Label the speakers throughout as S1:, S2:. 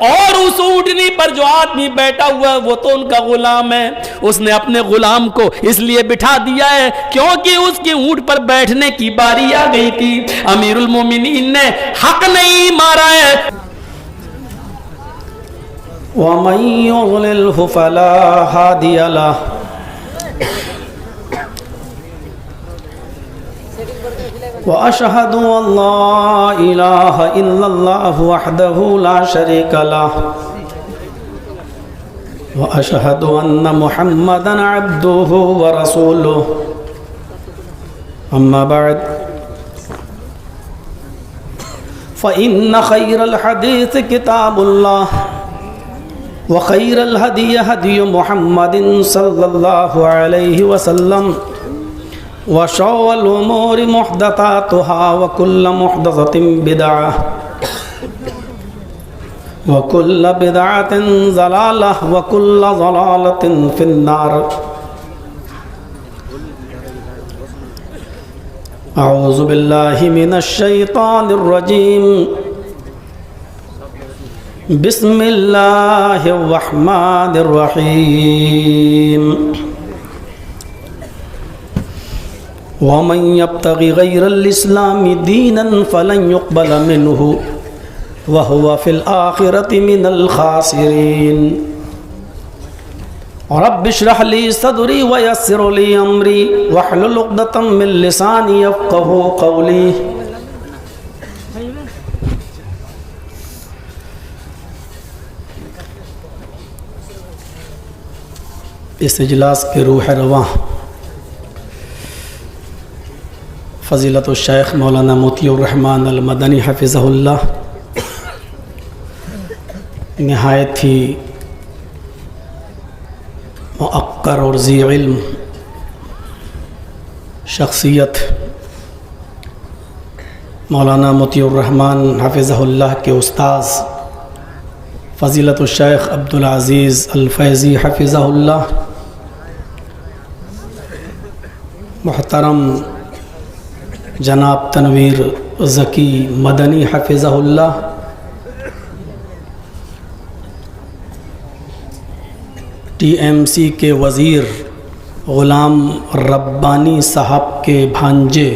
S1: اور اس اونٹنی پر جو آدمی بیٹھا ہوا ہے وہ تو ان کا غلام ہے. اس نے اپنے غلام کو اس لیے بٹھا دیا ہے کیونکہ اس کی اونٹ پر بیٹھنے کی باری آ گئی تھی. امیر المومنین نے حق نہیں مارا ہے.
S2: وَمَن يُضْلِلْهُ فَلَا هَادِيَ لَهُ وَأَشْهَدُ أَن لَّا إِلَٰهَ إِلَّا اللَّهُ وَحْدَهُ لَا شَرِيكَ لَهُ وَأَشْهَدُ أَنَّ مُحَمَّدًا عَبْدُهُ وَرَسُولُهُ أَمَّا بَعْدُ فَإِنَّ خَيْرَ الْحَدِيثِ كِتَابُ اللَّهِ وَخَيْرَ الْهَدْيِ هَدْيُ مُحَمَّدٍ صَلَّى اللَّهُ عَلَيْهِ وَسَلَّمَ وَشَرَّ الْأُمُورِ مُحْدَثَاتُهَا وَكُلُّ مُحْدَثَةٍ بِدْعَةٌ وَكُلُّ بِدْعَةٍ ضَلَالَةٌ وَكُلُّ ضَلَالَةٍ فِي النَّارِ. أعوذ بالله من الشيطان الرجيم. بسم الله الرحمن الرحيم. ومن يبتغ غير الإسلام دينا فلن يقبل منه وهو في الآخرة من الخاسرين. رب اشرح لي صدري ويسر لي أمري واحلل عقدة من لساني يفقهوا قولي. اس اجلاس کے روح رواں فضیلت الشیخ مولانا موتی الرحمن المدنی حفظہ اللہ نہایت ہی مؤقر اور ذی علم شخصیت مولانا موتی الرحمن حفظہ اللہ کے استاذ فضیلت الشیخ عبدالعزیز الفیضی حفظہ اللہ، محترم جناب تنویر ذکی مدنی حفظہ اللہ، ٹی ایم سی کے وزیر غلام ربانی صاحب کے بھانجے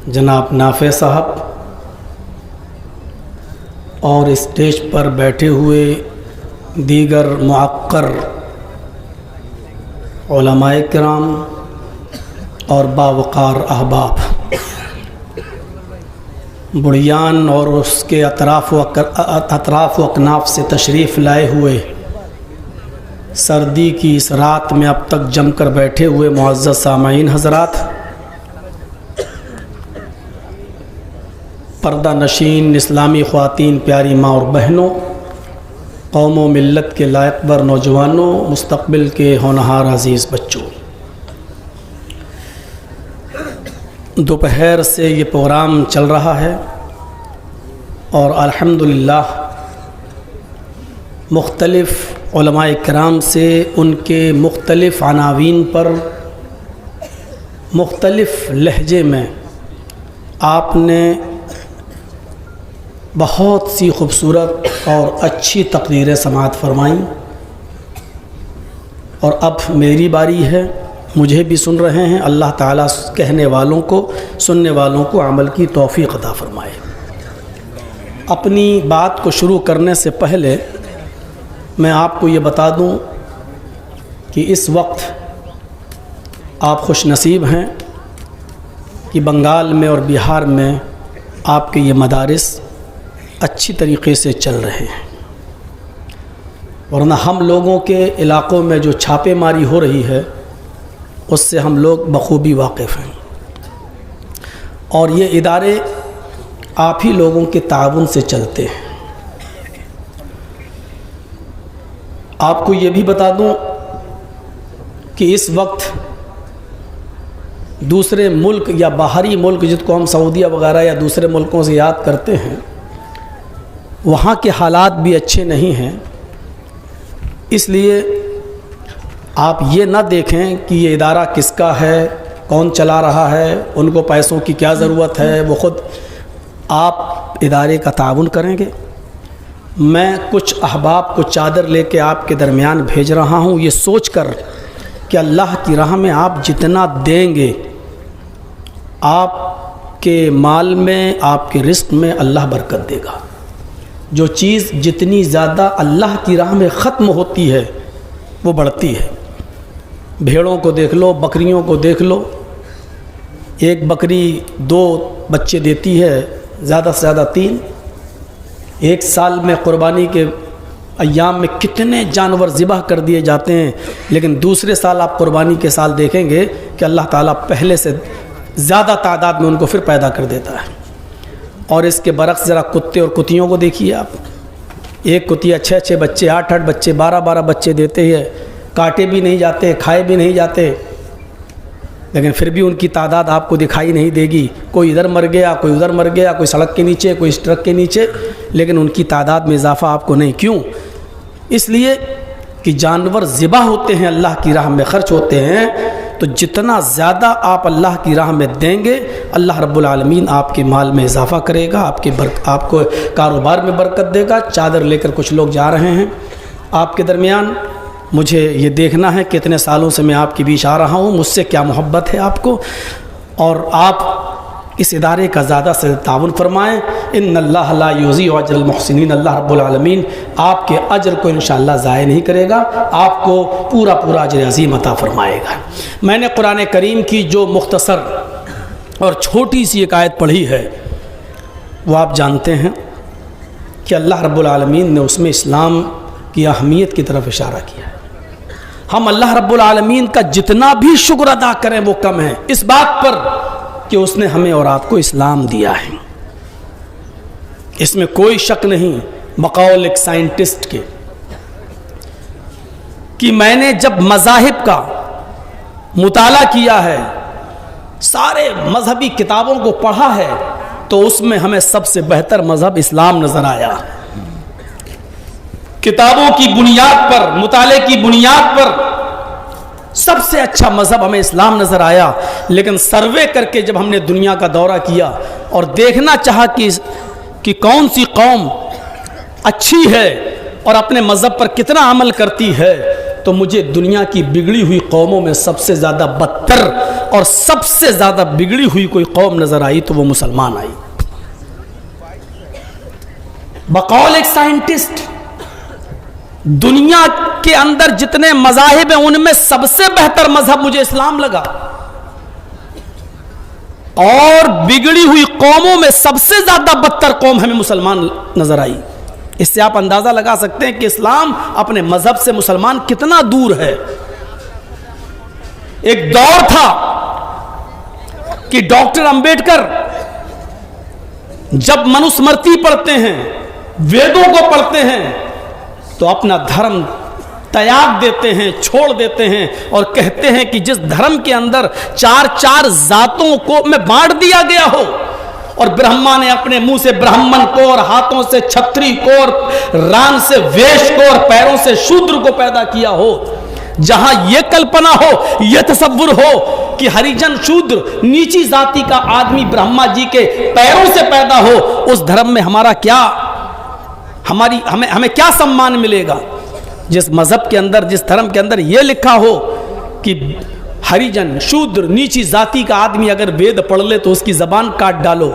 S2: جناب نافع صاحب، اور اسٹیج پر بیٹھے ہوئے دیگر معقر علماء کرام اور باوقار احباب، بڑیان اور اس کے اطراف و اکناف سے تشریف لائے ہوئے، سردی کی اس رات میں اب تک جم کر بیٹھے ہوئے معزز سامعین حضرات، پردہ نشین اسلامی خواتین، پیاری ماں اور بہنوں، قوم و ملت کے لائق بر نوجوانوں، مستقبل کے ہونہار عزیز بچوں، دوپہر سے یہ پروگرام چل رہا ہے اور الحمدللہ مختلف علماء کرام سے ان کے مختلف عناوین پر مختلف لہجے میں آپ نے بہت سی خوبصورت اور اچھی تقریریں سماعت فرمائیں، اور اب میری باری ہے، مجھے بھی سن رہے ہیں. اللہ تعالیٰ کہنے والوں کو، سننے والوں کو عمل کی توفیق عطا فرمائے. اپنی بات کو شروع کرنے سے پہلے میں آپ کو یہ بتا دوں کہ اس وقت آپ خوش نصیب ہیں کہ بنگال میں اور بہار میں آپ کے یہ مدارس اچھی طریقے سے چل رہے ہیں، ورنہ ہم لوگوں کے علاقوں میں جو چھاپے ماری ہو رہی ہے اس سے ہم لوگ بخوبی واقف ہیں، اور یہ ادارے آپ ہی لوگوں کے تعاون سے چلتے ہیں. آپ کو یہ بھی بتا دوں کہ اس وقت دوسرے ملک یا باہری ملک جس کو ہم سعودیہ وغیرہ یا دوسرے ملکوں سے یاد کرتے ہیں، وہاں کے حالات بھی اچھے نہیں ہیں. اس لیے آپ یہ نہ دیکھیں کہ یہ ادارہ کس کا ہے، کون چلا رہا ہے، ان کو پیسوں کی کیا ضرورت ہے، وہ خود آپ ادارے کا تعاون کریں گے میں کچھ احباب کو چادر لے کے آپ کے درمیان بھیج رہا ہوں، یہ سوچ کر کہ اللہ کی راہ میں آپ جتنا دیں گے آپ کے مال میں، آپ کے رزق میں اللہ برکت دے گا۔ جو چیز جتنی زیادہ اللہ کی راہ میں ختم ہوتی ہے وہ بڑھتی ہے۔ بھیڑوں کو دیکھ لو، بکریوں کو دیکھ لو، ایک بکری 2 بچے دیتی ہے، زیادہ سے زیادہ 3۔ ایک سال میں قربانی کے ایام میں کتنے جانور ذبح کر دیے جاتے ہیں، لیکن دوسرے سال آپ قربانی کے سال دیکھیں گے کہ اللہ تعالیٰ پہلے سے زیادہ تعداد میں ان کو پھر پیدا کر دیتا ہے۔ اور اس کے برعکس ذرا کتے اور کتیوں کو دیکھیے آپ، ایک کتیا 6 بچے، 8 بچے، 12 بچے دیتے ہیں، کاٹے بھی نہیں جاتے، کھائے بھی نہیں جاتے، لیکن پھر بھی ان کی تعداد آپ کو دکھائی نہیں دے گی۔ کوئی ادھر مر گیا، کوئی ادھر مر گیا، کوئی سڑک کے نیچے، کوئی اس ٹرک کے نیچے، لیکن ان کی تعداد میں اضافہ آپ کو نہیں۔ کیوں؟ اس لیے کہ جانور ذبح ہوتے ہیں، اللہ کی راہ میں خرچ ہوتے ہیں، تو جتنا زیادہ آپ اللہ کی راہ میں دیں گے اللہ رب العالمین آپ کے مال میں اضافہ کرے گا، آپ کو کاروبار میں برکت دے گا۔ چادر لے کر کچھ لوگ جا رہے ہیں آپ کے درمیان، مجھے یہ دیکھنا ہے کہ اتنے سالوں سے میں آپ کے بیچ آ رہا ہوں، مجھ سے کیا محبت ہے آپ کو، اور آپ اس ادارے کا زیادہ سے تعاون فرمائیں۔ ان اللہ لا یضیع اجر المحسنین، اللہ رب العالمین آپ کے اجر کو انشاءاللہ ضائع نہیں کرے گا، آپ کو پورا اجر عظیم عطا فرمائے گا۔ میں نے قرآن کریم کی جو مختصر اور چھوٹی سی ایک آیت پڑھی ہے وہ آپ جانتے ہیں کہ اللہ رب العالمین نے اس میں اسلام کی اہمیت کی طرف اشارہ کیا ہے۔ ہم اللہ رب العالمین کا جتنا بھی شکر ادا کریں وہ کم ہے اس بات پر کہ اس نے ہمیں اور آپ کو اسلام دیا ہے۔ اس میں کوئی شک نہیں، بقول ایک سائنٹسٹ کے، کہ میں نے جب مذاہب کا مطالعہ کیا ہے، سارے مذہبی کتابوں کو پڑھا ہے، تو اس میں ہمیں سب سے بہتر مذہب اسلام نظر آیا۔ کتابوں کی بنیاد پر، مطالعے کی بنیاد پر سب سے اچھا مذہب ہمیں اسلام نظر آیا، لیکن سروے کر کے جب ہم نے دنیا کا دورہ کیا اور دیکھنا چاہا کہ کون سی قوم اچھی ہے اور اپنے مذہب پر کتنا عمل کرتی ہے، تو مجھے دنیا کی بگڑی ہوئی قوموں میں سب سے زیادہ بدتر اور سب سے زیادہ بگڑی ہوئی کوئی قوم نظر آئی تو وہ مسلمان آئی۔ بقول ایک سائنٹسٹ، دنیا کے اندر جتنے مذاہب ہیں ان میں سب سے بہتر مذہب مجھے اسلام لگا، اور بگڑی ہوئی قوموں میں سب سے زیادہ بدتر قوم ہمیں مسلمان نظر آئی۔ اس سے آپ اندازہ لگا سکتے ہیں کہ اسلام اپنے مذہب سے مسلمان کتنا دور ہے۔ ایک دور تھا کہ ڈاکٹر امبیڈکر جب منوسمرتی پڑھتے ہیں، ویدوں کو پڑھتے ہیں، تو اپنا دھرم تیاگ دیتے ہیں، چھوڑ دیتے ہیں، اور کہتے ہیں کہ جس دھرم کے اندر 4 ذاتوں کو میں بانٹ دیا گیا ہو، اور برہما نے اپنے منہ سے برہمن کو، اور ہاتھوں سے چھتری کو، اور ران سے ویش کو، اور پیروں سے شودر کو پیدا کیا ہو، جہاں یہ کلپنا ہو، یہ تصور ہو کہ ہریجن شودر نیچی ذاتی کا آدمی برہما جی کے پیروں سے پیدا ہو، اس دھرم میں ہمارا کیا، ہمیں کیا سمان ملے گا؟ جس مذہب کے اندر، جس دھرم کے اندر یہ لکھا ہو کہ ہریجن شودر نیچی ذاتی کا آدمی اگر وید پڑھ لے تو اس کی زبان کاٹ ڈالو،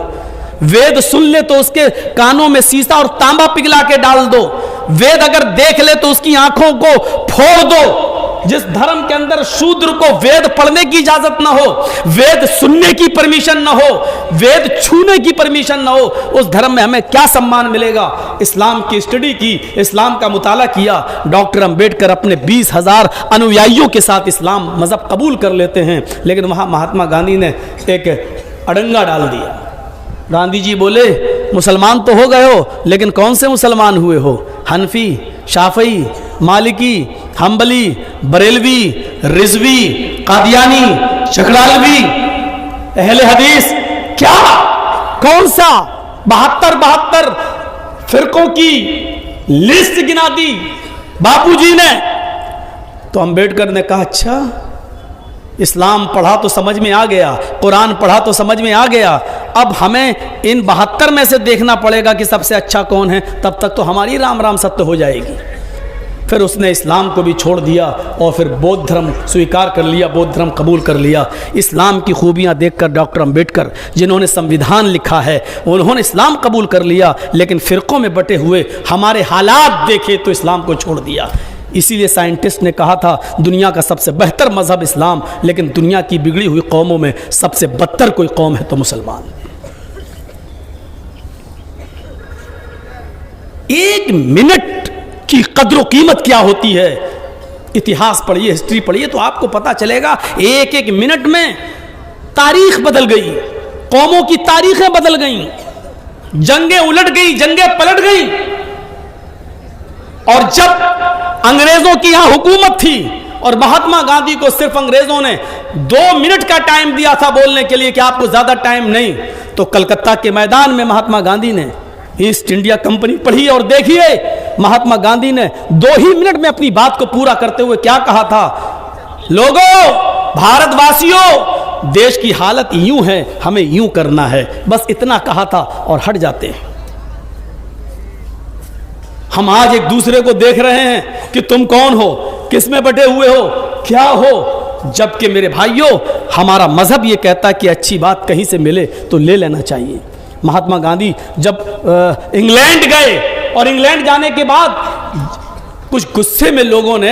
S2: وید سن لے تو اس کے کانوں میں سیسا اور تانبا پگھلا کے ڈال دو، وید اگر دیکھ لے تو اس کی آنکھوں کو پھوڑ دو، جس دھرم کے اندر شودر کو وید پڑھنے کی اجازت نہ ہو، وید سننے کی پرمیشن نہ ہو، وید چھونے کی پرمیشن نہ ہو، اس دھرم میں ہمیں کیا سمان ملے گا؟ اسلام کی اسٹڈی کی، اسلام کا مطالعہ کیا، ڈاکٹر امبیڈکر اپنے 20,000 انویائیوں کے ساتھ اسلام مذہب قبول کر لیتے ہیں، لیکن وہاں مہاتما گاندھی نے ایک اڑنگا ڈال دیا۔ گاندھی جی بولے مسلمان تو ہو گئے ہو، لیکن کون سے مسلمان ہوئے ہو؟ حنفی، شافعی، مالکی، حنبلی، بریلوی، رضوی، قادیانی، چکڑالوی، اہل حدیث، کیا کون سا 72 فرقوں کی لسٹ گنا دی باپو جی نے۔ تو امبیڈکر نے کہا اچھا اسلام پڑھا تو سمجھ میں آ گیا, قرآن پڑھا تو سمجھ میں آ گیا, اب ہمیں ان 72 میں سے دیکھنا پڑے گا کہ سب سے اچھا کون ہے, تب تک تو ہماری رام رام ستیہ ہو جائے گی. پھر اس نے اسلام کو بھی چھوڑ دیا اور پھر بودھ دھرم سویکار کر لیا, بودھ دھرم قبول کر لیا. اسلام کی خوبیاں دیکھ کر ڈاکٹر امبیڈکر جنہوں نے سمویدھان لکھا ہے انہوں نے اسلام قبول کر لیا, لیکن فرقوں میں بٹے ہوئے ہمارے حالات دیکھے تو اسلام کو چھوڑ دیا. اسی لیے سائنٹسٹ نے کہا تھا دنیا کا سب سے بہتر مذہب اسلام, لیکن دنیا کی بگڑی ہوئی قوموں میں سب سے بدتر کوئی قوم ہے تو مسلمان. ایک منٹ کی قدر و قیمت کیا ہوتی ہے, اتہاس پڑھیے, ہسٹری پڑھیے تو آپ کو پتا چلے گا. ایک ایک منٹ میں تاریخ بدل گئی, قوموں کی تاریخیں بدل گئیں, جنگیں الٹ گئی, جنگیں پلٹ گئی. اور جب انگریزوں کی یہاں حکومت تھی اور مہاتما گاندھی کو صرف انگریزوں نے 2 منٹ کا ٹائم دیا تھا بولنے کے لیے کہ آپ کو زیادہ ٹائم نہیں, تو کلکتہ کے میدان میں مہاتما گاندھی نے ایسٹ انڈیا کمپنی پڑھی اور دیکھیے مہاتما گاندھی نے 2 ہی منٹ میں اپنی بات کو پورا کرتے ہوئے کیا کہا تھا, لوگوں, بھارت واسیوں, دیش کی حالت یوں ہے, ہمیں یوں کرنا ہے, بس اتنا کہا تھا اور ہٹ جاتے ہیں. ہم آج ایک دوسرے کو دیکھ رہے ہیں کہ تم کون ہو, کس میں بٹے ہوئے ہو, کیا ہو, جبکہ میرے بھائیوں ہمارا مذہب یہ کہتا ہے کہ اچھی بات کہیں سے ملے تو لے لینا چاہیے. مہاتما گاندھی جب انگلینڈ گئے اور انگلینڈ جانے کے بعد کچھ غصے میں لوگوں نے,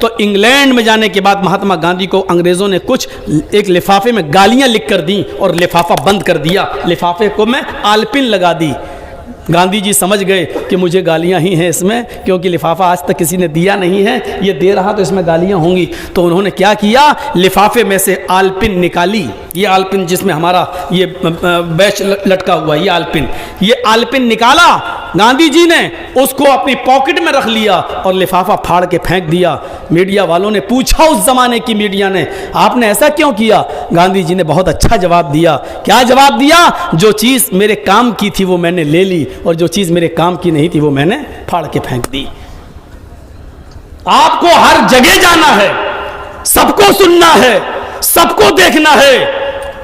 S2: تو انگلینڈ میں جانے کے بعد مہاتما گاندھی کو انگریزوں نے کچھ ایک لفافے میں گالیاں لکھ کر دیں اور لفافہ بند کر دیا, لفافے کو میں آلپن لگا دی. گاندھی جی سمجھ گئے کہ مجھے گالیاں ہی ہیں اس میں, کیونکہ لفافہ آج تک کسی نے دیا نہیں ہے, یہ دے رہا تو اس میں گالیاں ہوں گی. تو انہوں نے کیا کیا, لفافے میں سے آلپن نکالی, یہ آلپن جس میں ہمارا یہ بیچ لٹکا ہوا ہے, یہ آلپن نکالا گاندھی جی نے, اس کو اپنی پاکٹ میں رکھ لیا اور لفافہ پھاڑ کے پھینک دیا. میڈیا والوں نے پوچھا, اس زمانے کی میڈیا نے, آپ نے ایسا کیوں کیا؟ گاندھی جی نے بہت اچھا جواب دیا. کیا جواب دیا؟ جو چیز میرے کام کی تھی وہ میں نے لے لی, اور جو چیز میرے کام کی نہیں تھی وہ میں نے پھاڑ کے پھینک دی. آپ کو ہر جگہ جانا ہے, سب کو سننا ہے, سب کو دیکھنا ہے,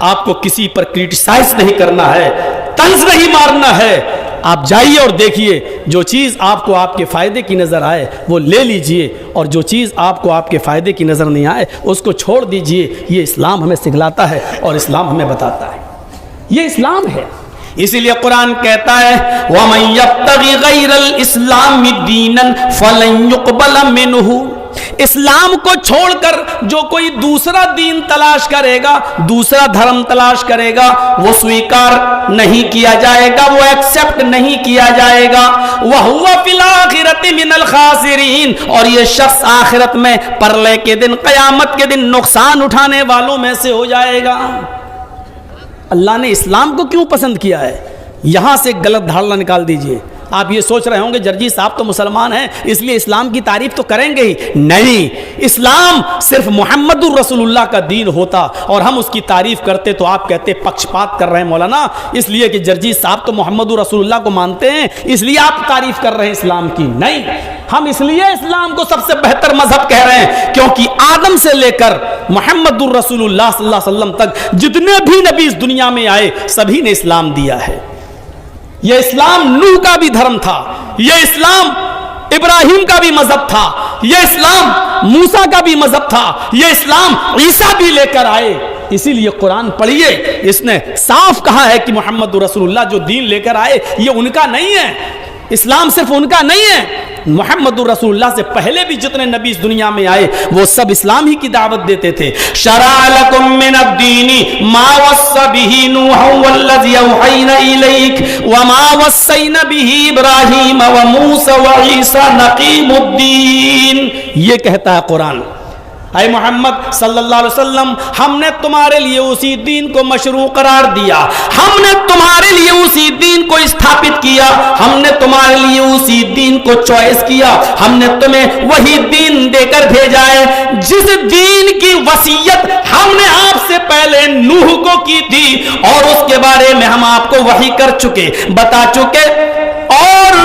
S2: آپ کو کسی پر کرٹیسائز نہیں کرنا ہے, طنز نہیں مارنا ہے. آپ جائیے اور دیکھیے, جو چیز آپ کو آپ کے فائدے کی نظر آئے وہ لے لیجئے, اور جو چیز آپ کو آپ کے فائدے کی نظر نہیں آئے اس کو چھوڑ دیجئے. یہ اسلام ہمیں سکھلاتا ہے اور اسلام ہمیں بتاتا ہے, یہ اسلام ہے. اسی لیے قرآن کہتا ہے وَمَن يَبْتَغِ غَيْرَ الْإِسْلَامِ دِينًا فَلَن يُقْبَلَ مِنْهُ, اسلام کو چھوڑ کر جو کوئی دوسرا دین تلاش کرے گا, دوسرا دھرم تلاش کرے گا, وہ سویکار نہیں کیا جائے گا, وہ ایکسپٹ نہیں کیا جائے گا. وَهُوَ فِي الْآخِرَةِ مِنَ الْخَاسِرِينَ, اور یہ شخص آخرت میں پرلے کے دن, قیامت کے دن نقصان اٹھانے والوں میں سے ہو جائے گا. اللہ نے اسلام کو کیوں پسند کیا ہے؟ یہاں سے غلط دھارنا نکال دیجئے. آپ یہ سوچ رہے ہوں گے جرجی صاحب تو مسلمان ہیں اس لیے اسلام کی تعریف تو کریں گے ہی. نہیں, اسلام صرف محمد الرسول اللہ کا دین ہوتا اور ہم اس کی تعریف کرتے تو آپ کہتے پکشپات کر رہے ہیں مولانا, اس لیے کہ جرجی صاحب تو محمد الرسول اللہ کو مانتے ہیں اس لیے آپ تعریف کر رہے ہیں اسلام کی. نہیں, ہم اس لیے اسلام کو سب سے بہتر مذہب کہہ رہے ہیں کیونکہ آدم سے لے کر محمد الرسول اللہ صلی اللہ علیہ وسلم تک جتنے بھی نبی اس دنیا میں آئے سبھی نے اسلام دیا ہے. یہ اسلام نوح کا بھی دھرم تھا, یہ اسلام ابراہیم کا بھی مذہب تھا, یہ اسلام موسیٰ کا بھی مذہب تھا, یہ اسلام عیسیٰ بھی لے کر آئے. اسی لیے قرآن پڑھیے, اس نے صاف کہا ہے کہ محمد رسول اللہ جو دین لے کر آئے یہ ان کا نہیں ہے, اسلام صرف ان کا نہیں ہے. محمد رسول اللہ سے پہلے بھی جتنے نبی اس دنیا میں آئے وہ سب اسلام ہی کی دعوت دیتے تھے. شرع لکم من الدین ما وصى به نوح والذی اوحینا الیک وما وصینا به ابراہیم وموسى وعیسى نقیم الدین. یہ کہتا ہے قرآن, اے محمد صلی اللہ علیہ وسلم, ہم نے تمہارے لیے اسی دین کو مشروع قرار دیا, ہم نے تمہارے لیے اسی دین کو استھاپت کیا, ہم نے تمہارے لیے اسی دین کو چوائس کیا, ہم نے تمہیں وہی دین دے کر بھیجا ہے جس دین کی وصیت ہم نے آپ سے پہلے نوح کو کی تھی اور اس کے بارے میں ہم آپ کو وحی کر چکے, بتا چکے, اور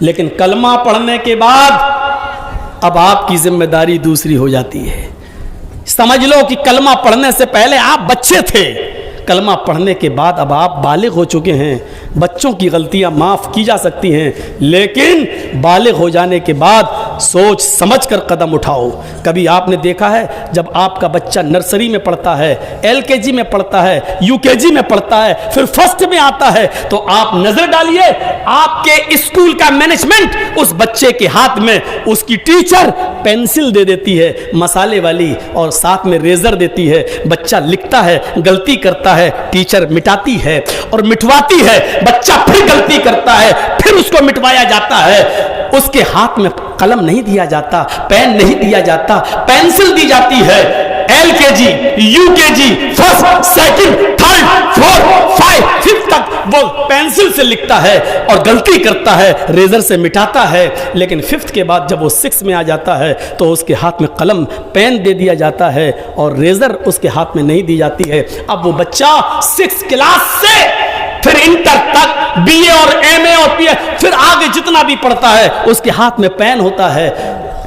S2: لیکن کلمہ پڑھنے کے بعد اب آپ کی ذمہ داری دوسری ہو جاتی ہے. سمجھ لو کہ کلمہ پڑھنے سے پہلے آپ بچے تھے, کلمہ پڑھنے کے بعد اب آپ بالغ ہو چکے ہیں. بچوں کی غلطیاں معاف کی جا سکتی ہیں, لیکن بالغ ہو جانے کے بعد سوچ سمجھ کر قدم اٹھاؤ. کبھی آپ نے دیکھا ہے جب آپ کا بچہ نرسری میں پڑھتا ہے, LKG میں پڑھتا ہے, UKG میں پڑھتا ہے, پھر فرسٹ میں آتا ہے, تو آپ نظر ڈالیے آپ کے اسکول کا مینجمنٹ اس بچے کے ہاتھ میں اس کی ٹیچر پینسل دے دیتی ہے مسالے والی, اور ساتھ میں ریزر دیتی ہے. بچہ لکھتا ہے, غلطی کرتا ہے, ٹیچر مٹاتی ہے اور مٹواتی ہے. بچہ پھر غلطی کرتا ہے, پھر اس کو مٹوایا جاتا ہے. اس کے ہاتھ میں قلم نہیں دیا جاتا, پین نہیں دیا جاتا, پینسل دی جاتی ہے. LKG, UKG, first, second, third, fourth, 5, 5 تک وہ پینسل سے لکھتا ہے اور غلطی کرتا ہے, ریزر سے مٹاتا ہے. لیکن 5th کے بعد جب وہ 6 میں آ جاتا ہے تو اس کے ہاتھ میں قلم, پین دے دیا جاتا ہے اور ریزر اس کے ہاتھ میں نہیں دی جاتی ہے. اب وہ بچہ 6 کلاس سے پھر انٹر تک BA اور MA اور PA پھر آگے جتنا بھی پڑھتا ہے اس کے ہاتھ میں پین ہوتا ہے,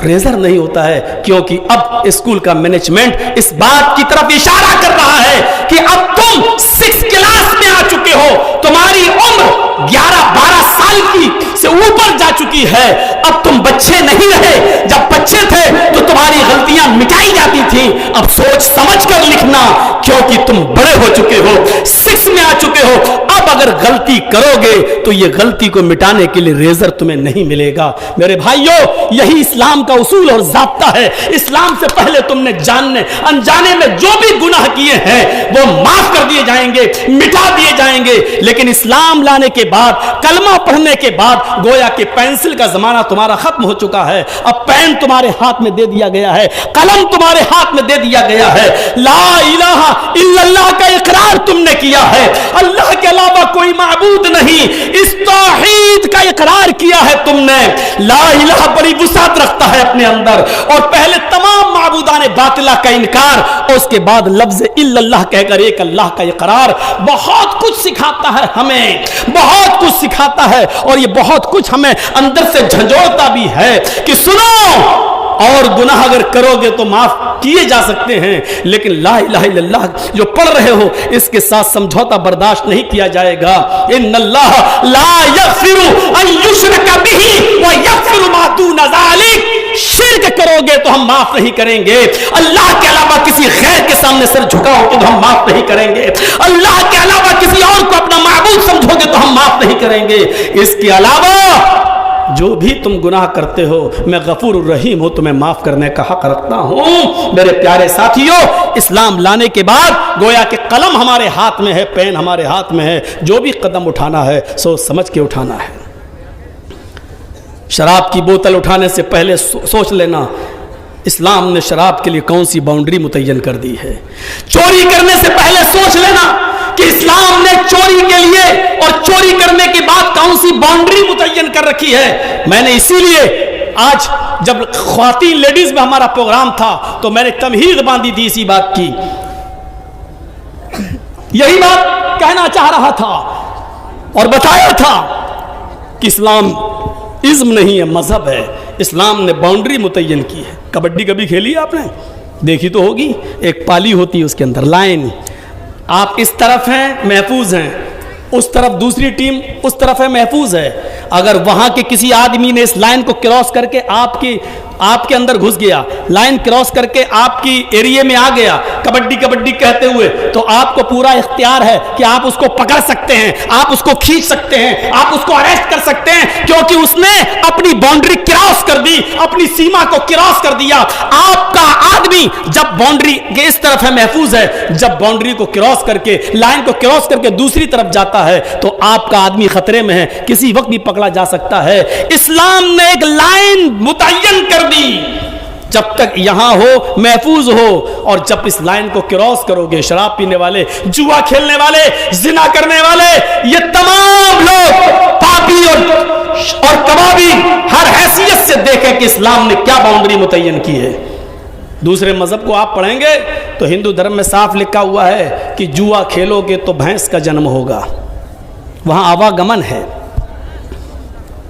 S2: ریزر نہیں ہوتا ہے. کیونکہ اب اسکول کا مینجمنٹ اس بات کی طرف اشارہ کر رہا ہے کہ اب تم 6 کلاس میں آ چکے ہو, تمہاری عمر 11-12 سال کی سے اوپر جا چکی ہے. اب تم بچے نہیں رہے, جب بچے تھے تو تمہاری غلطیاں مٹائی جاتی تھیں. اب سوچ سمجھ کر لکھنا, کیونکہ تم بڑے ہو چکے ہو, 6 میں آ چکے ہو. اب اگر غلطی کرو گے تو یہ غلطی کو مٹانے کے لیے ریزر تمہیں نہیں ملے گا. میرے بھائیوں, یہی اسلام کا اصول اور ضابطہ ہے. اسلام سے پہلے تم نے جاننے انجانے میں جو بھی گناہ کیے ہیں وہ معاف کر دیے جائیں گے, مٹا دیے جائیں گے. لیکن اسلام لانے کے بعد, کلمہ پڑھنے کے بعد, گویا کہ پینسل کا زمانہ تمہارا ختم ہو چکا ہے. اب پین تمہارے ہاتھ میں دے دیا گیا ہے, قلم تمہارے ہاتھ میں دے دیا گیا ہے. لا الہ الا اللہ کا اقرار تم نے کیا ہے, اللہ کے علاوہ کوئی معبود نہیں, اس توحید کا اقرار کیا ہے تم نے. لا الہ بڑی وسعت رکھتا ہے اپنے اندر, اور پہلے تمام معبودان باطلہ کا انکار, اور اس کے بعد لفظ الا اللہ کہہ کر ایک اللہ کا اقرار بہت کچھ سکھاتا ہے ہمیں, بہت کچھ سکھاتا ہے. اور یہ بہت کچھ ہمیں اندر سے جھنجھوڑتا بھی ہے کہ سنو, اور گناہ اگر کرو گے تو معاف کیے جا سکتے ہیں, لیکن لا الہ الا اللہ جو پڑھ رہے ہو اس کے ساتھ سمجھوتا برداشت نہیں کیا جائے گا. ان اللہ لا یغفر ان یشرک بہ ویغفر ما دون ذلک, شرک کرو گے تو ہم معاف نہیں کریں گے. اللہ کے علاوہ کسی غیر کے سامنے سر جھکاؤ گے تو ہم معاف نہیں کریں گے. اللہ کے علاوہ کسی اور کو اپنا معبود سمجھو گے تو ہم معاف نہیں کریں گے. اس کے علاوہ جو بھی تم گناہ کرتے ہو, میں غفور الرحیم ہوں, تمہیں معاف کرنے کا حق رکھتا ہوں. میرے پیارے ساتھیوں, اسلام لانے کے بعد گویا کہ قلم ہمارے ہاتھ میں ہے, پین ہمارے ہاتھ میں ہے. جو بھی قدم اٹھانا ہے سوچ سمجھ کے اٹھانا ہے. شراب کی بوتل اٹھانے سے پہلے سوچ لینا اسلام نے شراب کے لیے کون سی باؤنڈری متعین کر دی ہے. چوری کرنے سے پہلے سوچ لینا کہ اسلام نے چوری کے لیے اور چوری کرنے کے بعد کون سی باؤنڈری متعین کر رکھی ہے. میں نے اسی لیے آج جب خواتین لیڈیز میں ہمارا پروگرام تھا تو میں نے تمہید باندھی تھی اسی بات کی, یہی بات کہنا چاہ رہا تھا اور بتایا تھا کہ اسلام ازم نہیں ہے, مذہب ہے. اسلام نے باؤنڈری متعین کی ہے. کبڈی کبھی کھیلی آپ نے, دیکھی تو ہوگی, ایک پالی ہوتی ہے اس کے اندر لائن, آپ اس طرف ہیں محفوظ ہیں, اس طرف دوسری ٹیم اس طرف ہے محفوظ ہے. اگر وہاں کے کسی آدمی نے اس لائن کو کراس کر کے آپ کے اندر گھس گیا, لائن کراس کر کے آپ کی ایریے میں آ گیا کبڈی کبڈی کہتے ہوئے, تو آپ کو پورا اختیار ہے کہ آپ اس کو پکڑ سکتے ہیں, آپ اس کو کھینچ سکتے ہیں, آپ اس کو اریسٹ کر سکتے ہیں, کیونکہ اس نے اپنی باؤنڈری کراس کر دی, اپنی سیما کو کراس کر دیا. آپ کا آدمی جب باؤنڈری کے اس طرف ہے محفوظ ہے, جب باؤنڈری کو کراس کر کے لائن کو کراس کر کے دوسری طرف جاتا ہے تو آپ کا آدمی خطرے میں ہے, کسی وقت بھی پکڑا جا سکتا ہے. اسلام نے ایک لائن متعین کر دی, جب تک یہاں ہو محفوظ ہو, اور جب اس لائن کو کراس کرو گے, شراب پینے والے, جوا کھیلنے والے, زنا کرنے والے, یہ تمام لوگ پاپی اور کبابی ہر حیثیت سے دیکھیں کہ اسلام نے کیا باؤنڈری متعین کی ہے. دوسرے مذہب کو آپ پڑھیں گے تو ہندو دھرم میں صاف لکھا ہوا ہے کہ جوا کھیلو گے تو بھینس کا جنم ہوگا, وہاں آواگمن ہے.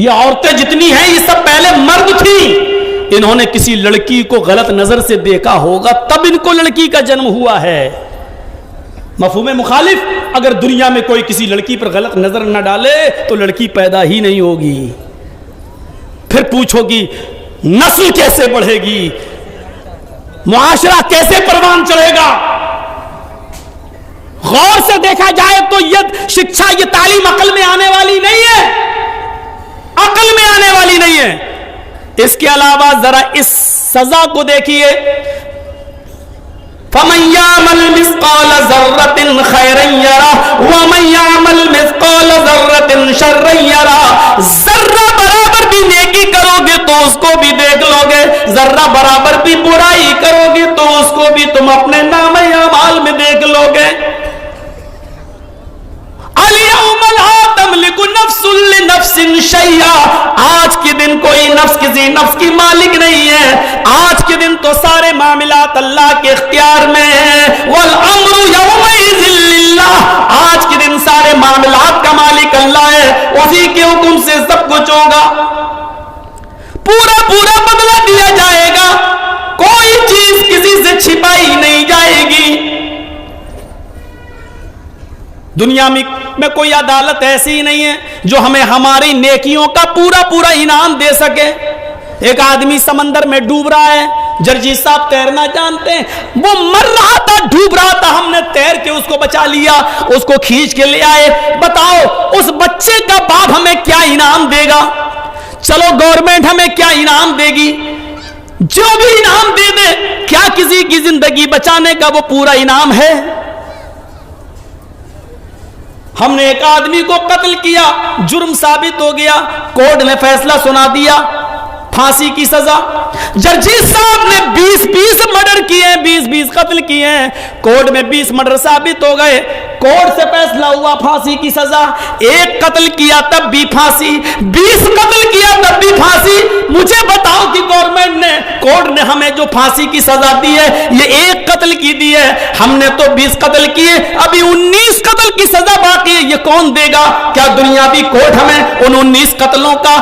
S2: یہ عورتیں جتنی ہیں یہ سب پہلے مرد تھیں، انہوں نے کسی لڑکی کو غلط نظر سے دیکھا ہوگا تب ان کو لڑکی کا جنم ہوا ہے۔ مفہوم مخالف، اگر دنیا میں کوئی کسی لڑکی پر غلط نظر نہ ڈالے تو لڑکی پیدا ہی نہیں ہوگی۔ پھر پوچھو گی نسل کیسے بڑھے گی، معاشرہ کیسے پروان چڑھے گا؟ غور سے دیکھا جائے تو یہ شکشا، یہ تعلیم عقل میں آنے والی نہیں ہے، عقل میں آنے والی نہیں ہے۔ اس کے علاوہ ذرا اس سزا کو دیکھیے، فَمَن يَعْمَلْ مِثْقَالَ ذَرَّةٍ خَيْرًا يَرَهُ وَمَن يَعْمَلْ مِثْقَالَ ذَرَّةٍ شَرًّا يَرَهُ۔ ذرہ برابر بھی نیکی کرو گے تو اس کو بھی دیکھ لو گے، ذرہ برابر بھی برائی کرو گے تو اس کو بھی تم اپنے نامہ اعمال میں دیکھ لو گے۔ اليوم لا تملك نفس لنفس شيئا، آج کے دن کوئی نفس کسی نفس کی مالک نہیں ہے، آج کے دن تو سارے معاملات اللہ کے اختیار میں ہیں۔ والامر يومئذ للہ، آج کے دن سارے معاملات کا مالک اللہ ہے، اسی کے حکم سے سب کچھ ہوگا، پورا پورا بدلہ دیا جائے گا، کوئی چیز کسی سے چھپائی نہیں جائے گی۔ دنیا میں کوئی عدالت ایسی ہی نہیں ہے جو ہمیں ہماری نیکیوں کا پورا پورا انعام دے سکے۔ ایک آدمی سمندر میں ڈوب رہا ہے، جرجی صاحب تیرنا جانتے ہیں، وہ مر رہا تھا، ڈوب رہا تھا، ہم نے تیر کے اس کو بچا لیا، اس کو کھینچ کے لے آئے۔ بتاؤ اس بچے کا باپ ہمیں کیا انعام دے گا؟ چلو گورنمنٹ ہمیں کیا انعام دے گی؟ جو بھی انعام دے دے، کیا کسی کی زندگی بچانے کا وہ پورا انعام ہے؟ ہم نے ایک آدمی کو قتل کیا، جرم ثابت ہو گیا، کورٹ نے فیصلہ سنا دیا، پھانسی کی سزا۔ جرجی صاحب نے 20 مرڈر کیے ہیں، 20 قتل کیے ہیں، کورٹ میں 20 مرڈر ثابت ہو گئے، کورٹ سے فیصلہ ہوا پھانسی کی سزا۔ ایک قتل کیا تب بھی پھانسی، 20 قتل کیا تب بھی پھانسی۔ مجھے بتاؤ کہ گورنمنٹ نے، کورٹ نے ہمیں جو پھانسی کی سزا دی ہے یہ ایک قتل کی دی ہے، ہم نے تو 20 قتل کیے، ابھی 19 قتل کی سزا باقی ہے، یہ کون دے گا؟ کیا دنیاوی کورٹ ہمیں ان 19 قتلوں کا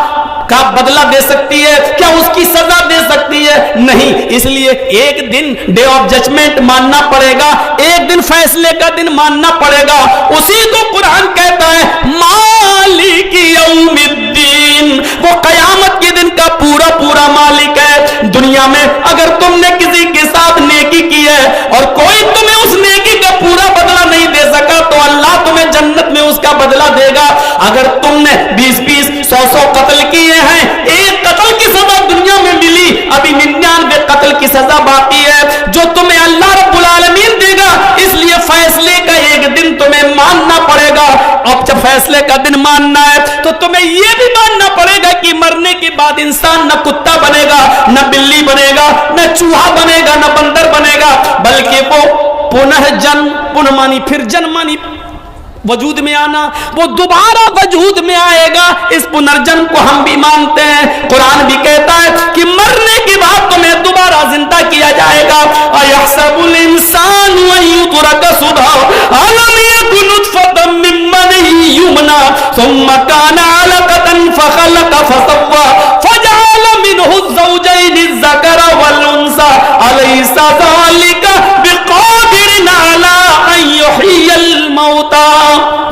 S2: بدلہ دے سکتی ہے؟ کیا اس کی سزا دے سکتی ہے؟ نہیں۔ اس لیے ایک دن ڈے آف ججمنٹ ماننا پڑے گا، ایک دن فیصلے کا دن ماننا پڑے گا، اسی کو قرآن کہتا ہے مالک یوم الدین، وہ قیامت کے دن کا پورا پورا مالک ہے۔ دنیا میں اگر تم نے کسی کے ساتھ نیکی کی ہے اور کوئی تمہیں اس نیکی کا پورا بدلہ نہیں دے سکا تو اللہ تمہیں جنت میں اس کا بدلہ دے گا۔ اگر تم نے 20 100 قتل کیے ہیں، ایک قتل کی سزا دنیا میں ملی، ابھی 99 قتل کی سزا باقی ہے جو تمہیں اللہ رب العالمین دے گا۔ اس لیے فیصلے کا ایک دن تمہیں ماننا پڑے گا۔ اب جب فیصلے کا دن ماننا ہے تو تمہیں یہ بھی ماننا پڑے گا کہ مرنے کے بعد انسان نہ کتا بنے گا، نہ بلی بنے گا، نہ چوہا بنے گا، نہ بندر بنے گا، بلکہ وہ پنہ مانی پھر جن مانی وجود میں آنا، وہ دوبارہ وجود میں آئے گا۔ اس پنرجن کو ہم بھی مانتے ہیں۔ قرآن بھی کہتا ہے کہ مرنے کے بعد تمہیں دوبارہ زندہ کیا جائے گا۔ اَيَحْسَبُ الْإِنسَانُ أَن يُتْرَكَ سُدًى أَلَمْ يَكُ نُطْفَةً مِّن مَّنِيٍّ يُمْنَىٰ ثُمَّ كَانَ عَلَقَةً فَخَلَقَ فَسَوَّىٰ فَجَعَلَ مِنْهُ الزَّوْجَيْنِ الذَّكَرَ وَالْأُنثَىٰ أَلَيْسَ ذَلِكَ بِقَادِرٍ عَلَىٰ أَن يُحْيِيَ الْمَوْتَىٰ۔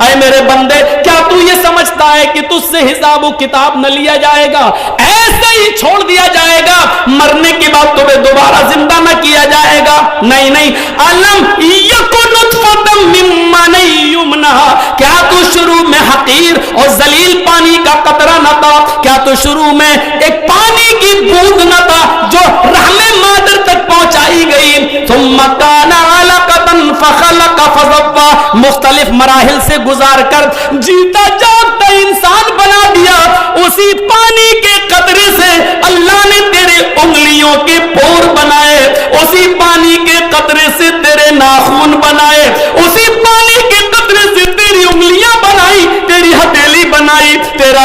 S2: اے میرے بندے، کیا تو یہ سمجھتا ہے کہ تجھ سے حساب و کتاب نہ لیا جائے گا، ایسے ہی چھوڑ دیا جائے گا، مرنے کے بعد تمہیں دوبارہ زندہ نہ کیا جائے گا؟ نہیں نہیں۔ الم یکن نطفۃ من منی یمنیٰ، کیا تو شروع میں حقیر اور ذلیل پانی کا قطرہ نہ تھا؟ کیا تو شروع میں ایک پانی کی بوند نہ تھا جو رحم مادر تک پہنچائی گئی؟ ثم کان علقۃ فخلق فسویٰ، مختلف مراحل سے گزار کر جیتا جاگتا انسان بنا دیا۔ اسی پانی کے قطرے سے اللہ نے تیرے انگلیوں کے پور بنائے، اسی پانی کے قطرے سے تیرے ناخن بنائے، اسی پانی کے قطرے سے تیری انگلیاں بنائی، تیری ہتھیلی بنائی، تیرا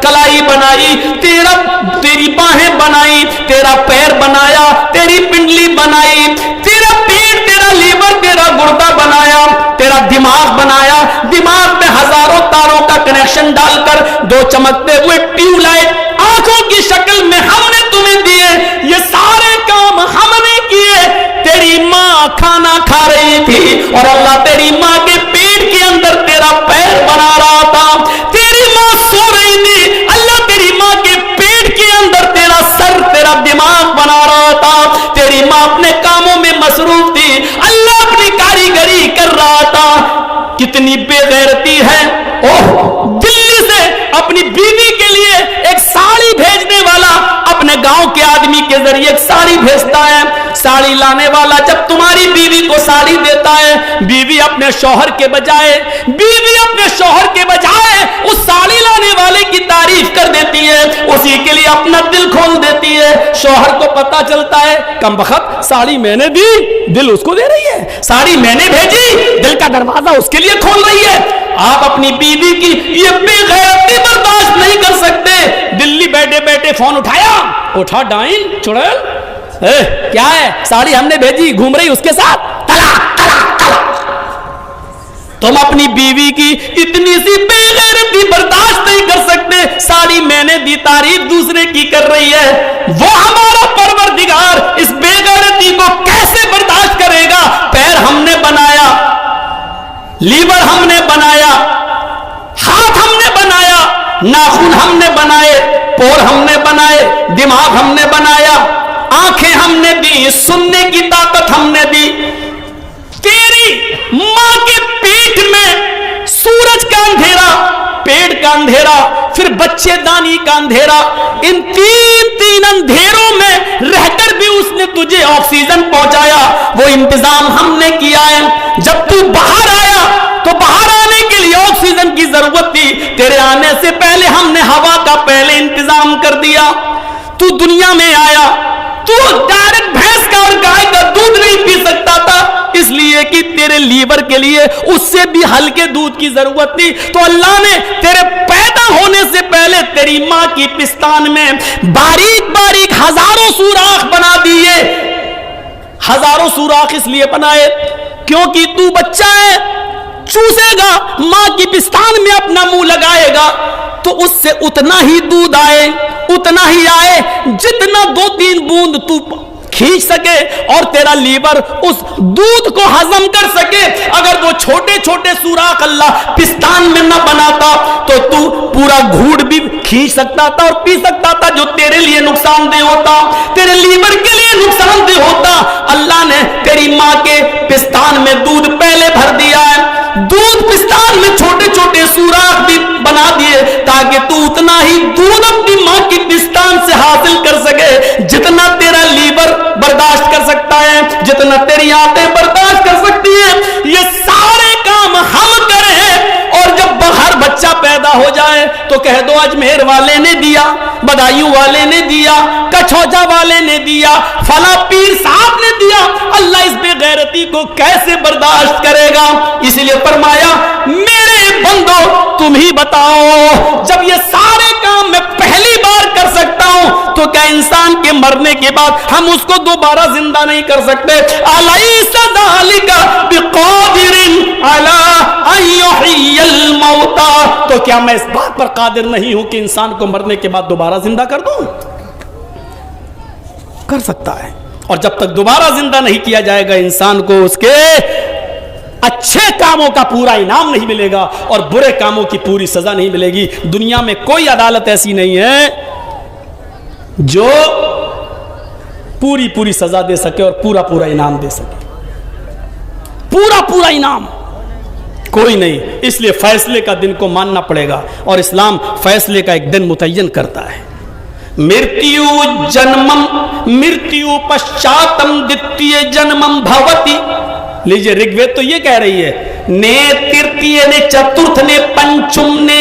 S2: کلائی بنائی، تیری باہیں بنائی، تیرا پیر بنایا، تیری پنڈلی بنائی، تیرا پیٹ، تیرا لیور، تیرا گردہ بنایا، تیرا دماغ بنایا، دماغ میں ہزاروں تاروں کا
S1: کنیکشن ڈال کر 2 چمکتے ہوئے ٹیوب لائٹ آنکھوں کی شکل میں ہم نے تمہیں دیے. یہ سارے کام ہم نے کیے. تیری ماں کھانا کھا رہی تھی اور اللہ تیری ماں کے پیٹ کے اندر تیرا پیر بنا رہا تھا. تیری ماں سو رہی تھی, اللہ تیری ماں کے پیٹ کے اندر تیرا سر, تیرا دماغ بنا رہا تھا. تیری ماں اپنے کاموں میں مصروف تھی, اللہ اپنی کاریگری کر رہا تھا. کتنی بے غیرتی ہے. اوہ, دلی سے اپنی بیوی کے لیے ایک ساڑی بھیجنے والا اپنے گاؤں کے آدمی کے ذریعے ایک ساڑی بھیجتا ہے. ساڑی لانے والا جب تمہاری بیوی کو ساڑی دیتا ہے, بیوی اپنے شوہر کے بجائے اس ساڑی لانے والے کی تعریف کر دیتی ہے, اسی کے لیے اپنا دل کھول دیتی ہے. شوہر کو پتا چلتا ہے کم بخت ساڑی میں نے دی, دل اس کو دے رہی ہے. ساڑی میں نے بھیجی, دل کا دروازہ اس کے لیے کھول رہی ہے. آپ اپنی بیوی کی یہ بے غیرتی برداشت نہیں کر سکتے. دلی بیٹھے بیٹھے فون اٹھا ڈائن چڑیل, کیا ہے, ساڑی ہم نے بھیجی, گھوم رہی اس کے ساتھ, تم اپنی بیوی کی اتنی سی بے غیرتی برداشت نہیں کر سکتے. ساڑی میں نے دی, تعریف دوسرے کی کر رہی ہے. وہ ہمارا پروردگار اس بے غیرتی کو کیسے برداشت کرے گا؟ پیر ہم نے بنایا, لیور ہم نے بنایا, ہاتھ ہم نے بنایا, ناخن ہم نے بنائے, پور ہم نے بنائے, دماغ ہم نے بنایا, آنکھیں ہم نے دی, سننے کی طاقت ہم نے دی. تیری ماں کے پیٹ میں سورج کا اندھیرا, پیٹ کا اندھیرا, پھر بچے دانی کا اندھیرا, ان تین اندھیروں میں رہ کر بھی اس نے تجھے آکسیجن پہنچایا. وہ انتظام ہم نے کیا ہے. جب تو باہر آیا تو باہر آنے کے لیے آکسیجن کی ضرورت تھی, تیرے آنے سے پہلے ہم نے ہوا کا پہلے انتظام کر دیا. تو دنیا میں آیا, تو ڈائریکٹ بھینس کا اور گائے کا دودھ نہیں پی سکتا تھا, اس لیے کہ تیرے لیور کے لیے اس سے بھی ہلکے دودھ کی ضرورت تھی. تو اللہ نے تیرے پیدا ہونے سے پہلے تیری ماں کی پستان میں باریک باریک ہزاروں سوراخ بنا دیے. ہزاروں سوراخ اس لیے بنائے کیونکہ تو بچہ ہے, چوسے گا, ماں کی پستان میں اپنا منہ لگائے گا تو اس سے اتنا ہی دودھ آئے جتنا 2-3 بوند تو کھینچ سکے اور تیرا لیور اس دودھ کو ہضم کر سکے. اگر وہ چھوٹے چھوٹے سوراخ اللہ پستان میں نہ بناتا تو پورا گھوٹ بھی کھینچ سکتا تھا اور پی سکتا تھا, جو تیرے لیے نقصان دہ ہوتا, تیرے لیور کے لیے نقصان دہ ہوتا. اللہ نے تیری ماں کے پستان میں دودھ پہلے بھر دیا ہے, دودھ پستان میں چھوٹے چھوٹے سوراخ بھی بنا دیے تاکہ تو اتنا ہی دودھ اپنی ماں کی پستان سے حاصل کر سکے جتنا تیرا لیور برداشت کر سکتا ہے, جتنا تیری آنتیں برداشت کر سکتی ہیں. یہ سارے کام ہم کرے ہیں. اور جب باہر بچہ پیدا ہو جائے تو کہہ دو اجمیر والے نے دیا, بدایوں والے نے دیا, کچھوجا والے نے دیا, فلاں پیر صاحب نے دیا. اللہ اس بے غیرتی کو کیسے برداشت کرے گا؟ اس لیے فرمایا میرے بندو تم ہی بتاؤ, جب یہ سارے کام میں پہلی بار کر سکتا ہوں تو کیا انسان کے مرنے کے بعد ہم اس کو دوبارہ زندہ نہیں کر سکتے؟ الیس ذالک بقادر علی ان یحیی الموتى, تو کیا میں اس بات پر قادر نہیں ہوں کہ انسان کو مرنے کے بعد دوبارہ زندہ کر دوں؟ کر سکتا ہے. اور جب تک دوبارہ زندہ نہیں کیا جائے گا انسان کو اس کے اچھے کاموں کا پورا انعام نہیں ملے گا اور برے کاموں کی پوری سزا نہیں ملے گی. دنیا میں کوئی عدالت ایسی نہیں ہے جو پوری سزا دے سکے اور پورا انعام دے سکے. پورا انعام کوئی نہیں. اس لیے فیصلے کا دن کو ماننا پڑے گا اور اسلام فیصلے کا ایک دن متعین کرتا ہے. مرتیو پشچاتم دتیہ جنمم بھوتی. لیجئے رگوید تو یہ کہہ رہی ہے نے ترتیہ نے چترتھ نے پنچم نے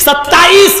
S1: 27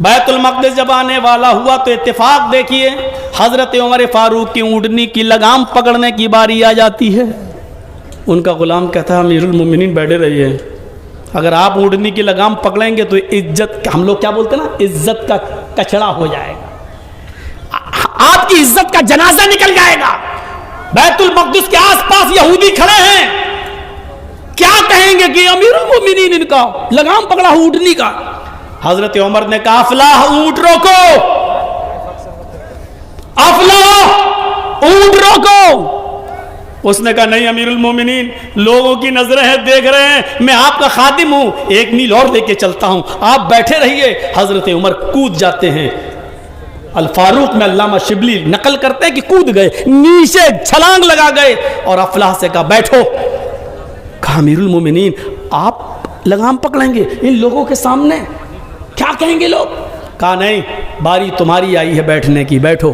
S1: بیت المقدس جب آنے والا ہوا تو اتفاق دیکھیے حضرت عمر فاروق کی اونٹنی کی لگام پکڑنے کی باری آ جاتی ہے. ان کا غلام کہتا ہے امیر المومنین بیٹھے رہیے, اگر آپ اونٹنی کی لگام پکڑیں گے تو عزت, ہم لوگ کیا بولتے ہیں نا, عزت کا کچڑا ہو جائے گا, آپ کی عزت کا جنازہ نکل جائے گا. بیت المقدس کے آس پاس یہودی کھڑے ہیں, کیا کہیں گے کہ امیر المومنین ان کا لگام پکڑا اونٹنی کا. حضرت عمر نے کہا افلاح اونٹ روکو, افلاح اونٹ روکو. اس نے کہا نہیں امیر المومنین, لوگوں کی نظریں ہیں, دیکھ رہے ہیں, میں آپ کا خادم ہوں, ایک میل اور لے کے چلتا ہوں, آپ بیٹھے رہیے. حضرت عمر کود جاتے ہیں. الفاروق میں علامہ شبلی نقل کرتے ہیں کہ کود گئے, نیچے چھلانگ لگا گئے اور افلاح سے کہا بیٹھو. کہا امیر المومنین آپ لگام پکڑیں گے ان لوگوں کے سامنے, کیا کہیں گے لوگ؟ کہا نہیں, باری تمہاری آئی ہے بیٹھنے کی, بیٹھو.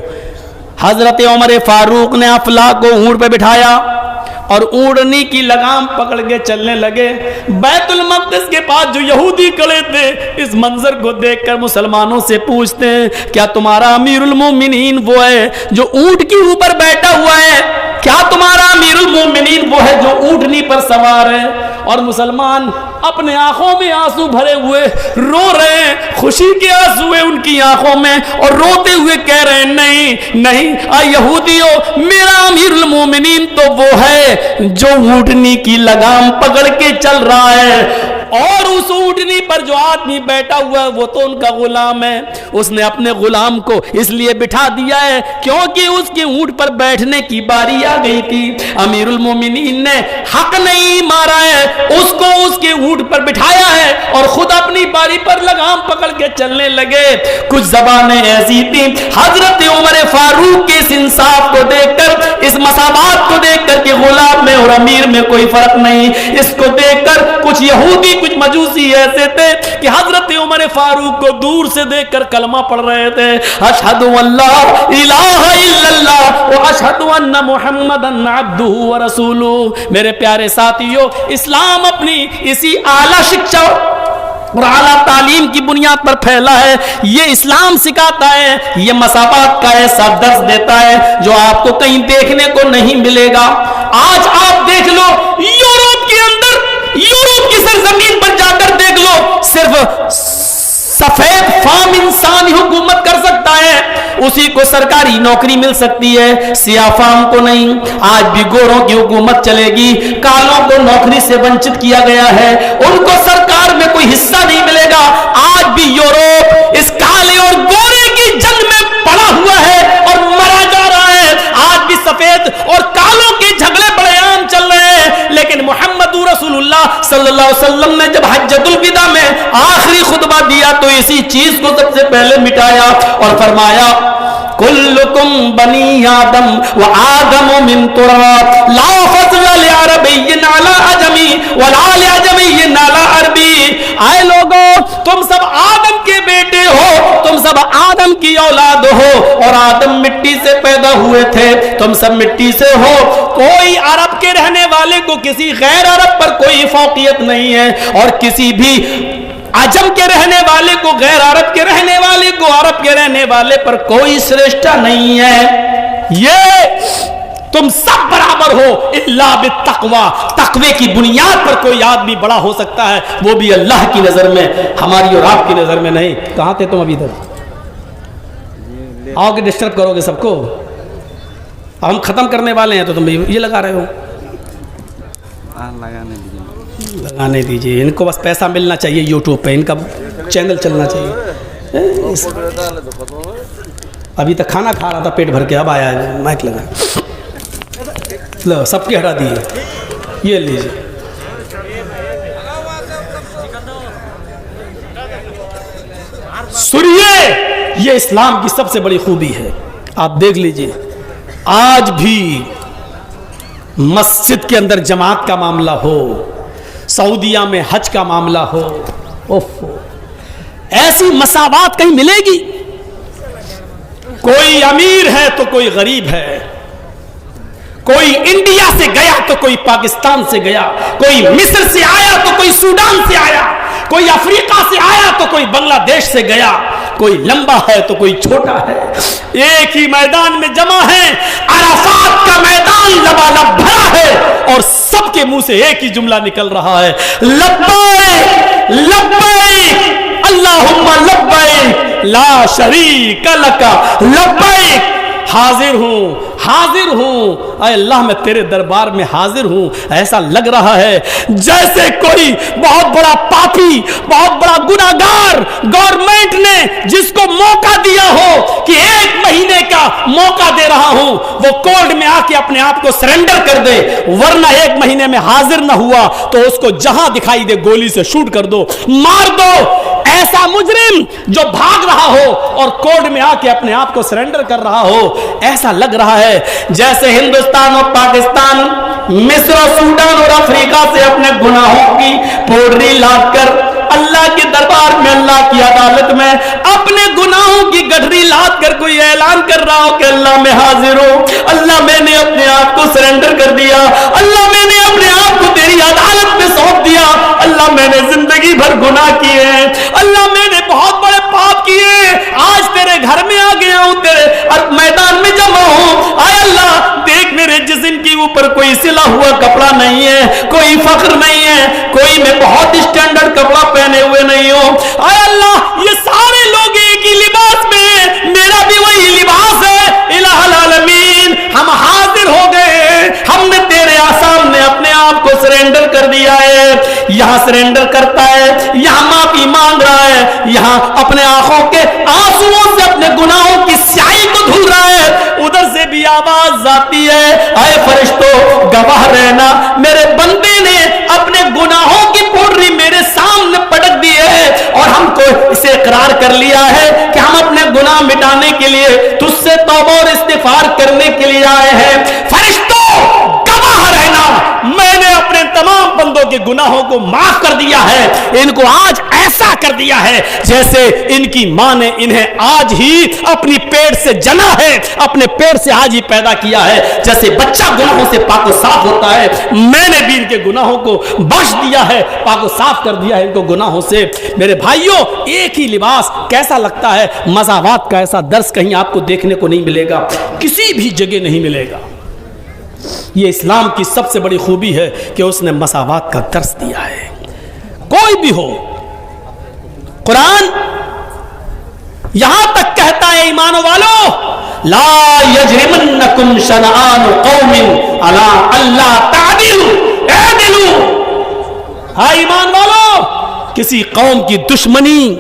S1: حضرت عمر فاروق نے افلاح کو اونٹ پہ بٹھایا اور اونٹنی کی لگام پکڑ کے چلنے لگے. بیت المقدس کے پاس جو یہودی کھڑے تھے اس منظر کو دیکھ کر مسلمانوں سے پوچھتے ہیں کیا تمہارا امیر المومنین وہ ہے جو اونٹ کے اوپر بیٹھا ہوا ہے؟ کیا تمہارا امیر المومنین وہ ہے جو اونٹنی پر سوار ہے؟ اور مسلمان اپنے آنکھوں میں آنسو بھرے ہوئے رو رہے ہیں, خوشی کے آنسو ہیں ان کی آنکھوں میں, اور روتے ہوئے کہہ رہے ہیں نہیں نہیں یہودیوں, میرا امیر المومنین تو وہ ہے جو اونٹنی کی لگام پکڑ کے چل رہا ہے, اور اس اونٹنی پر جو آدمی بیٹھا ہوا ہے وہ تو ان کا غلام ہے. اس نے اپنے غلام کو اس لیے بٹھا دیا ہے کیونکہ اس کے اونٹ پر بیٹھنے کی باری آ گئی تھی. امیر المومنین نے حق نہیں مارا ہے, اس کو اس کے اونٹ پر بٹھایا ہے اور خود اپنی باری پر لگام پکڑ کے چلنے لگے. کچھ زبانیں ایسی تھیں حضرت عمر فاروق کے اس انصاف کو دیکھ کر, اس مساوات کو دیکھ کر کہ غلام میں اور امیر میں کوئی فرق نہیں, اس کو دیکھ کر کچھ یہودی کچھ مجوسی ایسے تھے کہ حضرت عمر فاروق کو دور سے دیکھ کر کلمہ پڑھ رہے تھے, اشہد ان لا الہ الا اللہ و اشہد ان محمدن عبدہ و رسولہ. میرے پیارے ساتھیو, اسلام اپنی اسی اعلیٰ شکشا اور اعلیٰ تعلیم کی بنیاد پر پھیلا ہے. یہ اسلام سکھاتا ہے, یہ مساوات کا ایسا درس دیتا ہے جو آپ کو کہیں دیکھنے کو نہیں ملے گا. آج آپ دیکھ لو یورپ کے اندر, یورپ کی سرزمین پر جا کر دیکھ لو, صرف سفید فام انسان ہی حکومت کر سکتا ہے, اسی کو سرکاری نوکری مل سکتی ہے, سیاہ فام کو نہیں. آج بھی گوروں کی حکومت چلے گی, کالوں کو نوکری سے ونچت کیا گیا ہے, ان کو سرکار میں کوئی حصہ نہیں ملے گا. آج بھی یورپ اس کالے اور گورے کی جنگ میں پڑا ہوا ہے اور مرا جا رہا ہے. آج بھی سفید اور کالوں کے جھگڑے بڑے عام چل رہے ہیں, لیکن محمد رسول اللہ صلی اللہ علیہ وسلم نے جب حجۃ الوداع میں آخری خطبہ دیا تو اسی چیز کو سب سے پہلے مٹایا اور فرمایا کلکم بنی آدم وآدم من تراب لا فضل لعربی علی عجمی ولا لعجمی علی عربی. اے لوگوں, تم سب آدم کے بیٹے ہو, تم سب آدم کی اولاد ہو, اور آدم مٹی سے پیدا ہوئے تھے, تم سب مٹی سے ہو. کوئی عرب کے رہنے والے کو کسی غیر عرب پر کوئی فوقیت نہیں ہے, اور کسی بھی عجم کے رہنے والے کو غیر عرب کے رہنے والے کو عرب کے رہنے والے پر کوئی سرشتہ نہیں ہے. یہ تم سب برابر ہو الا بالتقوی, تقوی کی بنیاد پر کوئی آدمی بڑا ہو سکتا ہے, وہ بھی اللہ کی نظر میں, ہماری اور آپ کی نظر میں نہیں. کہاں تھے تم ابھی تک؟ آؤ کہ ڈسٹرب کرو گے سب کو. ہم ختم کرنے والے ہیں تو تم یہ لگا رہے ہو. لگانے دیجیے, ان کو بس پیسہ ملنا چاہیے یوٹیوب پہ, ان کا چینل چلنا چاہیے. ابھی تک کھانا کھا رہا تھا پیٹ بھر کے, اب آیا ہے مائک لگا, لو سب کے ہٹا دیے. یہ لیجیے, سنیے, یہ اسلام کی سب سے بڑی خوبی ہے. آپ دیکھ لیجیے, آج بھی مسجد کے اندر جماعت کا معاملہ ہو, سعودیہ میں حج کا معاملہ ہو, ایسی مساوات کہیں ملے گی؟ کوئی امیر ہے تو کوئی غریب ہے, کوئی انڈیا سے گیا تو کوئی پاکستان سے گیا, کوئی مصر سے آیا تو کوئی سوڈان سے آیا, کوئی افریقہ سے آیا تو کوئی بنگلہ دیش سے گیا, کوئی لمبا ہے تو کوئی چھوٹا ہے، ایک ہی میدان میں جمع ہے، عرفات کا میدان لبالب بھرا ہے اور سب کے منہ سے ایک ہی جملہ نکل رہا ہے، لبیک لبیک اللہم لبیک لا شریک لک لبیک، حاضر ہوں اے اللہ میں تیرے دربار میں حاضر ہوں۔ ایسا لگ رہا ہے جیسے کوئی بہت بڑا پاپی، بہت بڑا گناہگار گورنمنٹ نے جس کو موقع دیا ہو کہ 1 مہینے کا موقع دے رہا ہوں، وہ کورٹ میں آ کے اپنے آپ کو سرنڈر کر دے، ورنہ 1 مہینے میں حاضر نہ ہوا تو اس کو جہاں دکھائی دے گولی سے شوٹ کر دو، مار دو۔ ایسا مجرم جو بھاگ رہا ہو اور کورٹ میں آ کے اپنے آپ کو سرنڈر کر رہا ہو، ایسا لگ رہا ہے جیسے ہندوستان اور پاکستان، مصر اور سوڈان اور افریقہ سے اپنے گناہوں کی پوڑری لاد کر اللہ کے دربار میں، اللہ کی عدالت میں اپنے گناہوں کی گٹھری لاد کر کوئی اعلان کر رہا ہو کہ اللہ میں حاضر ہوں، اللہ میں نے اپنے آپ کو سرنڈر کر دیا، اللہ میں نے اپنے آپ کو تیری عدالت میں سونپ دیا، اللہ میں نے زندگی بھر گناہ کیے ہیں، اللہ میں نے بہت بڑے پاپ کیے، آج تیرے گھر میں آ گیا ہوں، تیرے میدان میں جمع ہوں، اے اللہ دیکھ میرے جسم کے اوپر کوئی سلا ہوا کپڑا نہیں ہے، کوئی فخر نہیں ہے، کوئی میں بہت اسٹینڈرڈ کپڑا پہنے ہوئے نہیں ہوں، اے اللہ یہ سارے لوگ ایک ہی لباس میں، میرا بھی وہی لباس ہے، الہ العالمین ہم حاضر ہو گئے، ہم نے تیرے سامنے اپنے آپ کو سرنڈر کر دیا ہے، یہاں سرنڈر کرتا ہے، یہاں معافی مانگ رہا ہے، یہاں اپنے آنکھوں کے آنسوؤں سے اپنے گناہوں کی سیاہی کو دھو رہا ہے، ادھر سے بھی آواز آتی ہے، اے فرشتوں گواہ رہنا، میرے بندے نے اپنے گناہوں کی پوڑری میرے سامنے پٹک دی ہے اور ہم کو اسے اقرار کر لیا ہے کہ ہم اپنے گناہ مٹانے کے لیے تجھ سے توبہ اور استغفار کرنے کے لیے آئے ہیں، فرشتوں گواہ رہنا، میں نے اپنے تمام بندوں کے گناہوں کو معاف کر دیا ہے، ان کو آج ایسا کر دیا ہے جیسے ان کی ماں نے انہیں آج ہی اپنی پیٹ سے جنا ہے، اپنے پیٹ سے آج ہی پیدا کیا ہے، جیسے بچہ گناہوں سے پاک و صاف ہوتا ہے، میں نے بھی ان کے گناہوں کو بخش دیا ہے، پاک و صاف کر دیا ہے ان کو گناہوں سے۔ میرے بھائیوں ایک ہی لباس کیسا لگتا ہے، مساوات کا ایسا درس کہیں آپ کو دیکھنے کو نہیں ملے گا، کسی بھی جگہ نہیں ملے گا۔ یہ اسلام کی سب سے بڑی خوبی ہے کہ اس نے مساوات کا درس دیا ہے، کوئی بھی ہو۔ قرآن یہاں تک کہتا ہے ایمان والو، لا یجرمنکم شنآن قوم علی الا تعدلوا اعدلوا، ہاں ایمان والو کسی قوم کی دشمنی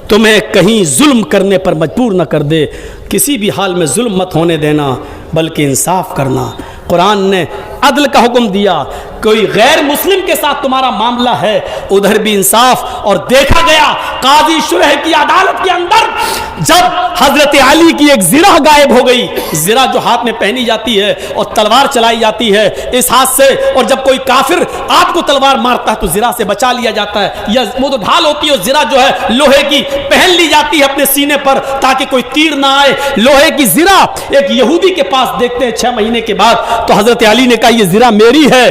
S1: تمہیں کہیں ظلم کرنے پر مجبور نہ کر دے، کسی بھی حال میں ظلم مت ہونے دینا بلکہ انصاف کرنا۔ قرآن نے عدل کا حکم دیا، کوئی غیر مسلم کے ساتھ تمہارا معاملہ ہے ادھر بھی انصاف، اور دیکھا گیا قاضی شرح کی عدالت کے اندر جب حضرت علی کی ایک زرہ غائب ہو گئی، زرہ جو ہاتھ میں پہنی جاتی ہے اور تلوار چلائی جاتی ہے اس ہاتھ سے، اور جب کوئی کافر آپ کو تلوار مارتا ہے تو زرہ سے بچا لیا جاتا ہے، یا وہ تو ڈھال ہوتی ہے، زرہ جو ہے لوہے کی پہن لی جاتی ہے اپنے سینے پر تاکہ کوئی تیر نہ آئے، لوہے کی زرہ ایک یہودی کے پاس دیکھتے ہیں 6 مہینے کے بعد، تو حضرت علی نے کہا یہ زرہ میری ہے،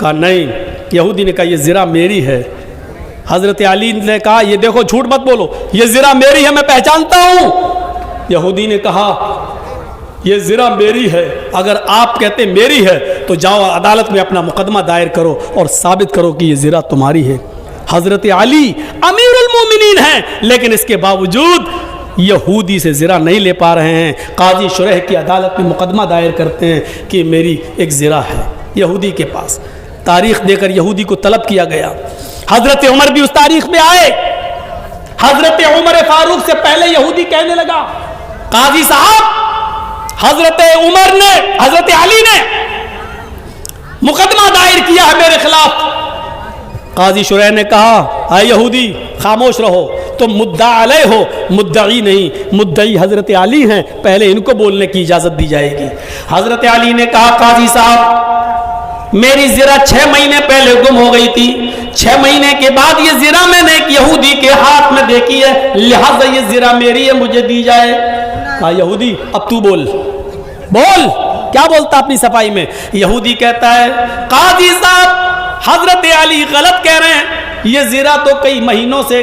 S1: کہا نہیں، یہودی نے کہا یہ زرہ میری ہے، حضرت علی نے کہا یہ دیکھو جھوٹ مت بولو، یہ زرہ میری ہے، میں پہچانتا ہوں، یہودی نے کہا یہ زرہ میری ہے، اگر آپ کہتے میری ہے تو جاؤ عدالت میں اپنا مقدمہ دائر کرو اور ثابت کرو کہ یہ زرہ تمہاری ہے۔ حضرت علی امیر المومنین ہیں لیکن اس کے باوجود یہودی سے زرہ نہیں لے پا رہے ہیں، قاضی شرح کی عدالت میں مقدمہ دائر کرتے ہیں کہ میری ایک زرہ ہے یہودی کے پاس، تاریخ دے کر یہودی کو طلب کیا گیا، حضرت عمر بھی اس تاریخ میں آئے، حضرت عمر فاروق سے پہلے یہودی کہنے لگا قاضی صاحب حضرت عمر نے، حضرت علی نے مقدمہ دائر کیا ہے میرے خلاف، قاضی شرح نے کہا اے یہودی خاموش رہو، تم مدعا علیہ ہو، مدعی نہیں، مدعی حضرت علی ہیں، پہلے ان کو بولنے کی اجازت دی جائے گی۔ حضرت علی نے کہا قاضی صاحب میری زرہ 6 مہینے پہلے گم ہو گئی تھی، 6 مہینے کے بعد یہ زرہ میں نے ایک یہودی کے ہاتھ میں دیکھی ہے، لہذا یہ زرہ میری ہے، مجھے دی جائے۔ کہا یہودی اب تو بول کیا بولتا اپنی صفائی میں؟ یہودی کہتا ہے قاضی صاحب حضرت علی غلط کہہ رہے ہیں، یہ زرہ تو کئی مہینوں سے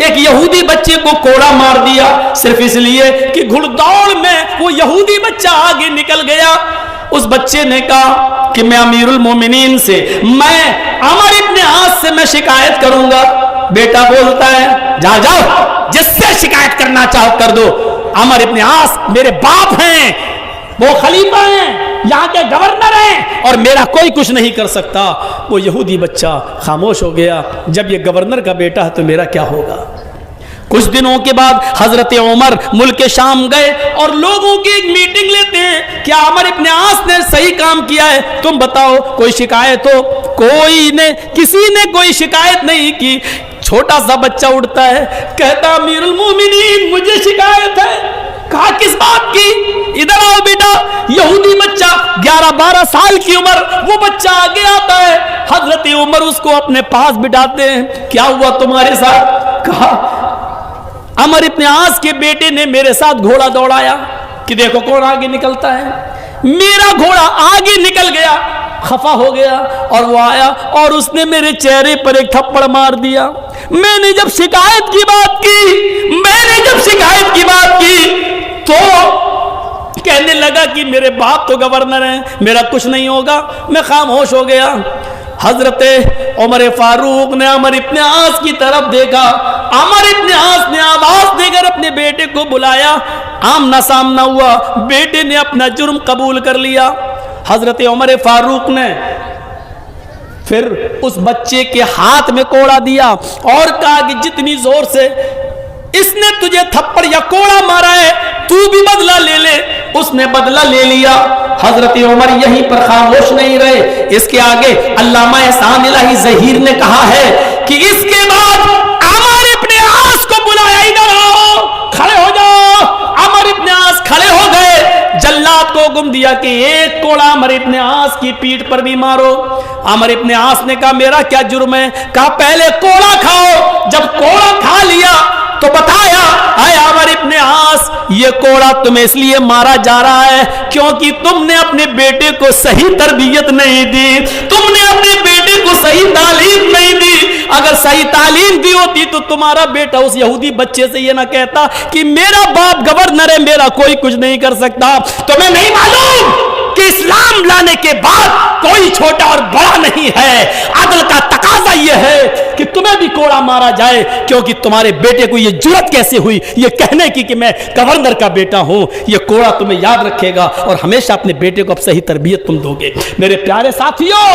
S1: ایک یہودی بچے کو کوڑا مار دیا صرف اس لیے کہ گھڑدوڑ میں وہ یہودی بچہ آگے نکل گیا. اس بچے نے کہا کہ میں امیر المومنین سے, میں عمر ابن عاص سے میں شکایت کروں گا. بیٹا بولتا ہے جاؤ جس سے شکایت کرنا چاہو کر دو. عمر ابن عاص میرے باپ ہیں, وہ خلیفہ ہیں, یہاں کے گورنر ہیں, اور میرا کوئی کچھ نہیں کر سکتا. وہ یہودی بچہ خاموش ہو گیا. جب یہ گورنر کا بیٹا ہے تو میرا کیا ہوگا. کچھ دنوں کے بعد حضرت عمر ملک شام گئے اور لوگوں کی ایک میٹنگ لیتے ہیں. کیا عمر ابن عاص نے صحیح کام کیا ہے؟ تم بتاؤ, کوئی شکایت ہو؟ کوئی نے, کسی نے کوئی شکایت نہیں کی. چھوٹا سا بچہ اٹھتا ہے, کہتا امیر المومنین مجھے شکایت ہے. کہا کس بات کی؟ ادھر آؤ بیٹا. یہودی بچہ 11-12 سال کی عمر, وہ بچہ آگے آتا ہے. حضرت عمر اس کو اپنے پاس بٹھاتے ہیں. کیا ہوا تمہارے ساتھ؟ کہا عمر ابن عاص کے بیٹے نے میرے ساتھ گھوڑا دوڑایا کہ دیکھو کون آگے نکلتا ہے. میرا گھوڑا آگے نکل گیا, خفا ہو گیا, اور وہ آیا اور اس نے میرے چہرے پر ایک تھپڑ مار دیا. میں نے جب شکایت کی بات کی تو کہنے لگا کہ میرے باپ تو گورنر ہیں, میرا کچھ نہیں ہوگا. میں خاموش ہو گیا. حضرت عمر فاروق نے عمر ابن عاص کی طرف دیکھا. عمر ابن عاص نے آواز دے کر اپنے بیٹے کو بلایا. آمنا سامنا ہوا. بیٹے نے اپنا جرم قبول کر لیا. حضرت عمر فاروق نے پھر اس بچے کے ہاتھ میں کوڑا دیا اور کہا کہ جتنی زور سے اس نے تجھے تھپڑ یا کوڑا مارا ہے تو بھی بدلہ لے لے. اس نے بدلہ لے لیا. حضرت عمر یہیں پر خاموش نہیں رہے. اس کے آگے علامہ احسان الہی ظہیر نے کہا ہے کہ اس کے بعد عمر ابن عاص کو بلایا, ادھر آؤ, کھڑے ہو جاؤ. عمر ابن عاص کھڑے ہو گئے. جلاد کو حکم دیا کہ ایک کوڑا عمر ابن عاص کی پیٹھ پر بھی مارو. عمر ابن عاص نے کہا میرا کیا جرم ہے؟ کہا پہلے کوڑا کھاؤ. جب کوڑا کھا لیا تو بتایا اے عمر ابن عاص, یہ کوڑا تمہیں اس لیے مارا جا رہا ہے کیونکہ تم نے اپنے بیٹے کو صحیح تربیت نہیں دی, تم نے اپنے بیٹے کو صحیح تعلیم نہیں دی. اگر صحیح تعلیم دی ہوتی تو تمہارا بیٹا اس یہودی بچے سے یہ نہ کہتا کہ میرا باپ گورنر ہے, میرا کوئی کچھ نہیں کر سکتا. تمہیں نہیں معلوم کہ اسلام لانے کے بعد کوئی چھوٹا اور بڑا نہیں ہے. عدل کا تقاضا یہ ہے کہ تمہیں بھی کوڑا مارا جائے کیونکہ تمہارے بیٹے کو یہ جرأت کیسے ہوئی یہ کہنے کی کہ میں گورنر کا بیٹا ہوں. یہ کوڑا تمہیں یاد رکھے گا اور ہمیشہ اپنے بیٹے کو اب صحیح تربیت تم دو گے. میرے پیارے ساتھیوں,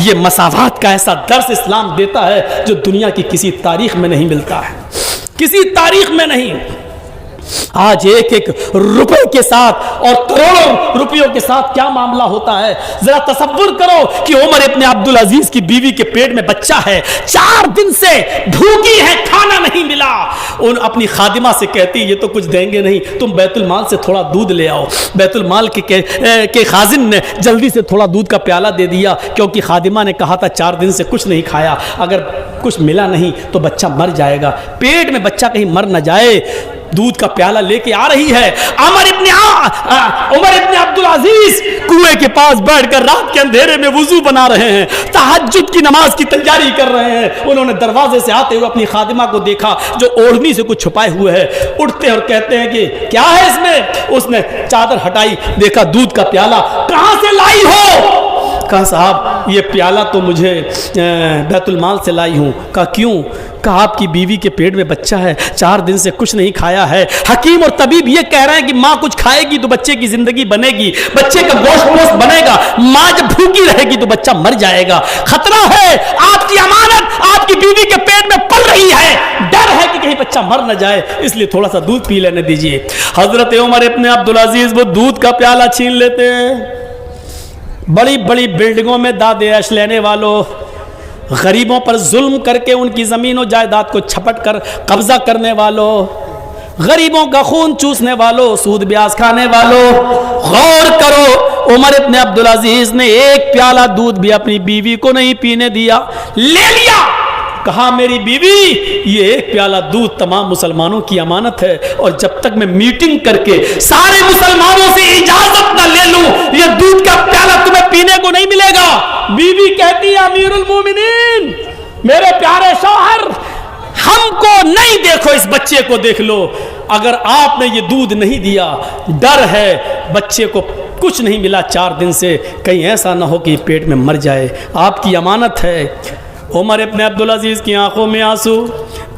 S1: یہ مساوات کا ایسا درس اسلام دیتا ہے جو دنیا کی کسی تاریخ میں نہیں ملتا ہے, کسی تاریخ میں نہیں. آج ایک روپے کے ساتھ اور کروڑوں روپیوں کے ساتھ کیا معاملہ ہوتا ہے. ذرا تصور کرو کہ عمر ابن عبدالعزیز کی بیوی کے پیٹ میں بچہ ہے, 4 دن سے بھوکی ہے, کھانا نہیں ملا. ان اپنی خادمہ سے کہتی یہ تو کچھ دیں گے نہیں, تم بیت المال سے تھوڑا دودھ لے آؤ. بیت المال کے خازن نے جلدی سے تھوڑا دودھ کا پیالہ دے دیا کیونکہ خادمہ نے کہا تھا 4 دن سے کچھ نہیں کھایا, اگر کچھ ملا نہیں تو بچہ مر جائے گا, پیٹ میں بچہ کہیں مر نہ جائے. دودھ کا پیالہ لے کے آ رہی ہے. عمر ابن عبدالعزیز کنویں کے پاس بیٹھ کر رات کے اندھیرے میں وضو بنا رہے ہیں, تہجد کی نماز کی تیاری کر رہے ہیں. انہوں نے دروازے سے آتے ہوئے اپنی خادمہ کو دیکھا جو اوڑھنی سے کچھ چھپائے ہوئے ہے. اٹھتے اور کہتے ہیں کہ کیا ہے اس میں؟ اس نے چادر ہٹائی, دیکھا دودھ کا پیالہ. کہاں سے لائی ہو؟ کہا صاحب یہ پیالہ تو مجھے بیت المال سے لائی ہوں. کہا کیوں؟ کہا آپ کی بیوی کے پیٹ میں بچہ ہے, 4 دن سے کچھ نہیں کھایا ہے. حکیم اور طبیب یہ کہہ رہے ہیں کہ ماں کچھ کھائے گی تو بچے کی زندگی بنے گی, بچے کا گوشت بنے گا. ماں جب بھوکی رہے گی تو بچہ مر جائے گا. خطرہ ہے, آپ کی امانت آپ کی بیوی کے پیٹ میں پل رہی ہے, ڈر ہے کہ کہیں بچہ مر نہ جائے, اس لیے تھوڑا سا دودھ پی لینے دیجیے. حضرت عمر ابن عبدالعزیز وہ دودھ کا پیالہ چھین لیتے ہیں. بڑی بڑی بلڈنگوں میں داد عیش لینے والوں, غریبوں پر ظلم کر کے ان کی زمین و جائیداد کو چھپٹ کر قبضہ کرنے والوں, غریبوں کا خون چوسنے والوں, سود بیاز کھانے والوں, غور کرو عمر ابن عبدالعزیز نے ایک پیالہ دودھ بھی اپنی بیوی کو نہیں پینے دیا, لے لیا. کہا میری بیوی یہ ایک پیالہ دودھ تمام مسلمانوں کی امانت ہے اور جب تک میں میٹنگ کر کے سارے مسلمانوں سے اجازت نہ لے لوں یہ دودھ کا پیالہ تمہیں پینے کو نہیں ملے گا. بیوی کہتی ہے امیر المومنین میرے پیارے شوہر ہم کو نہیں دیکھو، اس بچے کو دیکھ لو. اگر آپ نے یہ دودھ نہیں دیا، ڈر ہے بچے کو کچھ نہیں ملا 4 دن سے، کہیں ایسا نہ ہو کہ یہ پیٹ میں مر جائے، آپ کی امانت ہے. عمر ابن عبدالعزیز کی آنکھوں میں آنسو،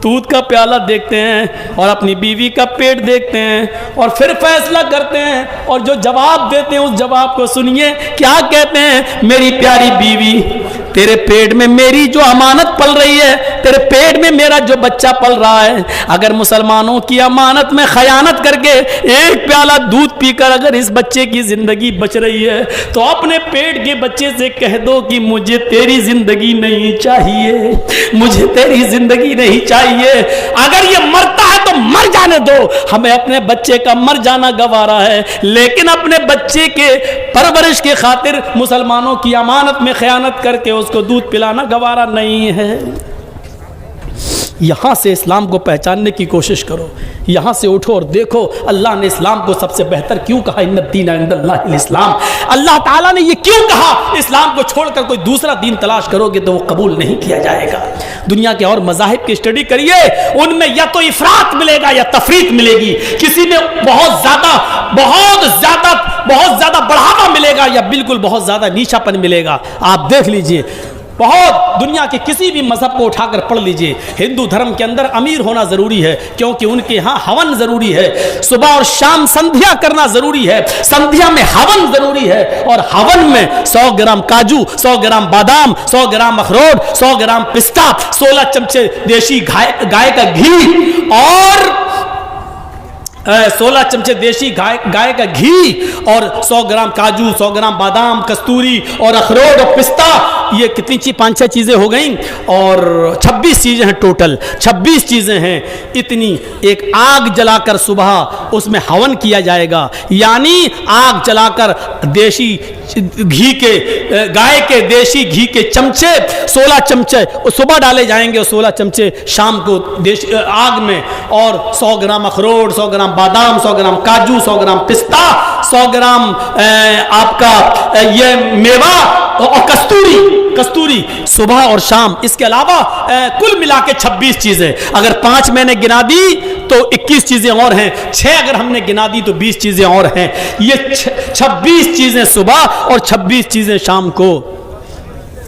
S1: دودھ کا پیالہ دیکھتے ہیں اور اپنی بیوی کا پیٹ دیکھتے ہیں اور پھر فیصلہ کرتے ہیں، اور جو جواب دیتے ہیں اس جواب کو سنیے. کیا کہتے ہیں؟ میری پیاری بیوی، تیرے پیٹ میں میری جو امانت پل رہی ہے، تیرے پیٹ میں میرا جو بچہ پل رہا ہے، اگر مسلمانوں کی امانت میں خیانت کر کے ایک پیالہ دودھ پی کر اگر اس بچے کی زندگی بچ رہی ہے، تو اپنے پیٹ کے بچے سے کہہ دو کہ مجھے تیری زندگی نہیں چاہیے، مجھے تیری زندگی نہیں چاہیے. اگر یہ مرتا ہے تو مر جانے دو، ہمیں اپنے بچے کا مر جانا گوارا ہے، لیکن اپنے بچے کے پرورش کے خاطر مسلمانوں کی امانت میں خیانت کر کے اس کو دودھ پلانا گوارا نہیں ہے. یہاں سے اسلام کو پہچاننے کی کوشش کرو، یہاں سے اٹھو اور دیکھو اللہ نے اسلام کو سب سے بہتر کیوں کہا. ان الدین عند اللہ الاسلام. اللہ تعالیٰ نے یہ کیوں کہا اسلام کو چھوڑ کر کوئی دوسرا دین تلاش کرو گے تو وہ قبول نہیں کیا جائے گا. دنیا کے اور مذاہب کی اسٹڈی کریے، ان میں یا تو افراط ملے گا یا تفریط ملے گی. کسی میں بہت زیادہ بڑھاوا ملے گا یا بالکل بہت زیادہ نیچا پن ملے گا. آپ دیکھ لیجئے، بہت دنیا کے کسی بھی مذہب کو اٹھا کر پڑھ لیجئے. ہندو دھرم کے اندر امیر ہونا ضروری ہے کیونکہ ان کے ہاں ہون ضروری ہے، صبح اور شام سندھیا کرنا ضروری ہے، سندھیا میں ہون ضروری ہے، اور ہون میں 100 گرام کاجو، 100 گرام بادام، 100 گرام اخروٹ، 100 گرام پستہ، 16 چمچے دیسی گائے کا گھی، اور 16 چمچے دیسی گائے کا گھی، اور 100 گرام کاجو، 100 گرام بادام، کستوری اور اخروٹ اور پستہ. یہ کتنی 5-6 چیزیں ہو گئیں، اور 26 چیزیں ہیں ٹوٹل، 26 چیزیں ہیں. اتنی ایک آگ جلا کر صبح اس میں ہون کیا جائے گا، یعنی آگ جلا کر دیسی گھی کے، گائے کے دیسی گھی کے چمچے 16 چمچے صبح ڈالے جائیں گے اور 16 چمچے شام کو آگ میں، اور 100 گرام اخروٹ، 100 گرام بادام، 100 گرام کاجو، 100 گرام پستہ، 100 گرام آپ کا یہ میوہ اور کستوری صبح اور شام. اس کے علاوہ کل ملا کے 26 چیزیں. اگر 5 میں نے گنا دی تو 21 چیزیں اور ہیں، 6 اگر ہم نے گنا دی تو 20 چیزیں اور ہیں. یہ 26 چیزیں صبح اور 26 چیزیں شام کو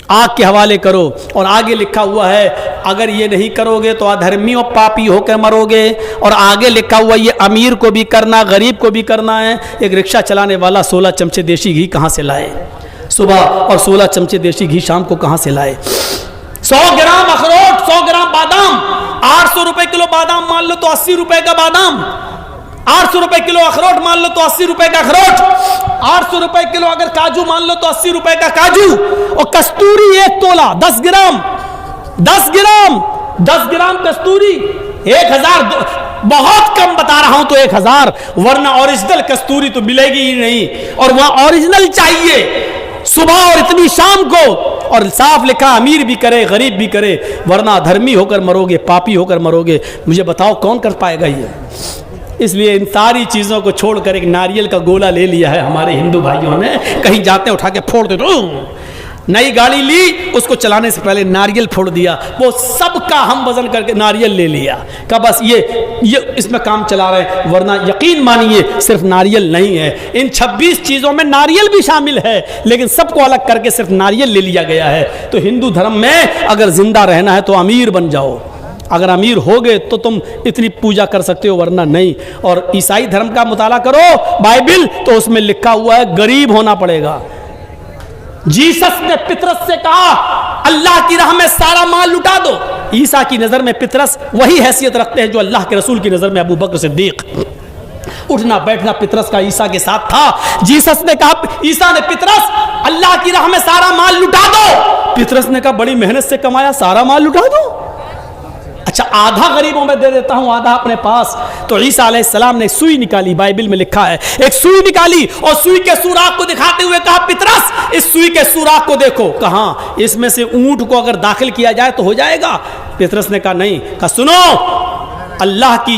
S1: آگ کے حوالے کرو. اور آگے لکھا ہوا ہے اگر یہ نہیں کرو گے تو ادھرمی اور پاپی ہو کے مرو گے. اور آگے لکھا ہوا یہ امیر کو بھی کرنا، غریب کو بھی کرنا ہے. ایک رکشہ چلانے والا 16 چمچے دیسی گھی کہاں سے لائے صبح، اور 16 چمچے دیسی گھی شام کو کہاں سے لائے؟ 100 گرام اخروٹ، 100 گرام بادام، 800 روپے کلو بادام مان لو تو 80 روپے کا بادام، 800 روپے کلو اخروٹ مان لو تو 80 روپے کا اخروٹ، 800 روپے کلو اگر کاجو مان لو تو 80 روپے کا کاجو. اور کستوری 1 تولہ 10 گرام کستوری 1000، بہت کم بتا رہا ہوں تو 1000، ورنہ اوریجنل کستوری تو ملے گی ہی نہیں، اور وہاں اوریجنل چاہیے صبح اور اتنی شام کو. اور صاف لکھا امیر بھی کرے غریب بھی کرے، ورنہ دھرمی ہو کر مرو گے، پاپی ہو کر مرو گے. مجھے بتاؤ کون کر پائے گا یہ؟ اس لیے ان ساری چیزوں کو چھوڑ کر ایک ناریل کا گولا لے لیا ہے ہمارے ہندو بھائیوں نے. کہیں جاتے اٹھا کے پھوڑ دے دو. نئی گاڑی لی، اس کو چلانے سے پہلے ناریل پھوڑ دیا، وہ سب کا ہم وزن کر کے ناریل لے لیا کہ بس یہ اس میں کام چلا رہے ہیں. ورنہ یقین مانیے صرف ناریل نہیں ہے، ان 26 چیزوں میں ناریل بھی شامل ہے، لیکن سب کو الگ کر کے صرف ناریل لے لیا گیا ہے. تو ہندو دھرم میں اگر زندہ رہنا ہے تو امیر بن جاؤ. اگر امیر ہوگے تو تم اتنی پوجا کر سکتے ہو، ورنہ نہیں. اور عیسائی دھرم کا مطالعہ کرو بائبل، تو اس میں لکھا ہوا ہے غریب ہونا پڑے گا. جیسس نے پطرس سے کہا اللہ کی راہ میں سارا مال لٹا دو. عیسیٰ کی نظر میں پطرس وہی حیثیت رکھتے ہیں جو اللہ کے رسول کی نظر میں ابو بکر صدیق. اٹھنا بیٹھنا پطرس کا عیسیٰ کے ساتھ تھا. جیسس نے کہا، عیسیٰ نے پطرس اللہ کی راہ میں سارا مال لٹا دو. پطرس نے کہا بڑی محنت سے کمایا، سارا مال لٹا دو؟ اچھا آدھا غریبوں میں دے دیتا ہوں، آدھا اپنے پاس. تو عیسیٰ علیہ السلام نے سوئی نکالی، بائبل میں لکھا ہے ایک سوئی نکالی اور سوئی کے سوراخ کو دکھاتے ہوئے کہا پطرس اس سوئی کے سوراخ کو دیکھو. کہاں؟ اس میں سے اونٹ کو اگر داخل کیا جائے تو ہو جائے گا. پطرس نے کہا نہیں. کہا سنو، اللہ کی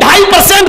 S2: 2.5%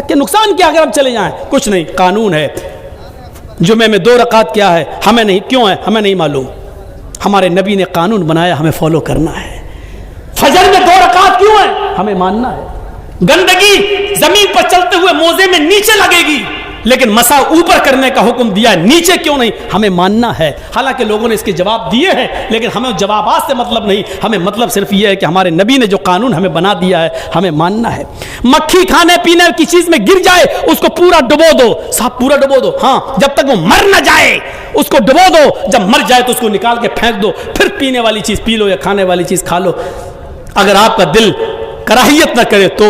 S2: کہ نقصان کیا اگر ہم چلے جائیں؟ کچھ نہیں، قانون ہے. جمعے میں 2 رکعت کیا ہے ہمیں نہیں، کیوں ہے ہمیں نہیں معلوم. ہمارے نبی نے قانون بنایا، ہمیں فالو کرنا ہے. فجر میں 2 رکعت کیوں ہے ہمیں ماننا ہے. گندگی زمین پر چلتے ہوئے موزے میں نیچے لگے گی، لیکن مسا اوپر کرنے کا حکم دیا ہے، نیچے کیوں نہیں ہمیں ماننا ہے. حالانکہ لوگوں نے اس کے جواب دیے ہیں، لیکن ہمیں جوابات سے مطلب نہیں، ہمیں مطلب صرف یہ ہے کہ ہمارے نبی نے جو قانون ہمیں بنا دیا ہے ہمیں ماننا ہے. مکھی کھانے پینے کی چیز میں گر جائے اس کو پورا ڈبو دو. صاحب پورا ڈبو دو؟ ہاں، جب تک وہ مر نہ جائے اس کو ڈبو دو. جب مر جائے تو اس کو نکال کے پھینک دو، پھر پینے والی چیز پی لو یا کھانے والی چیز کھا لو. اگر آپ کا دل کراہیت نہ کرے تو،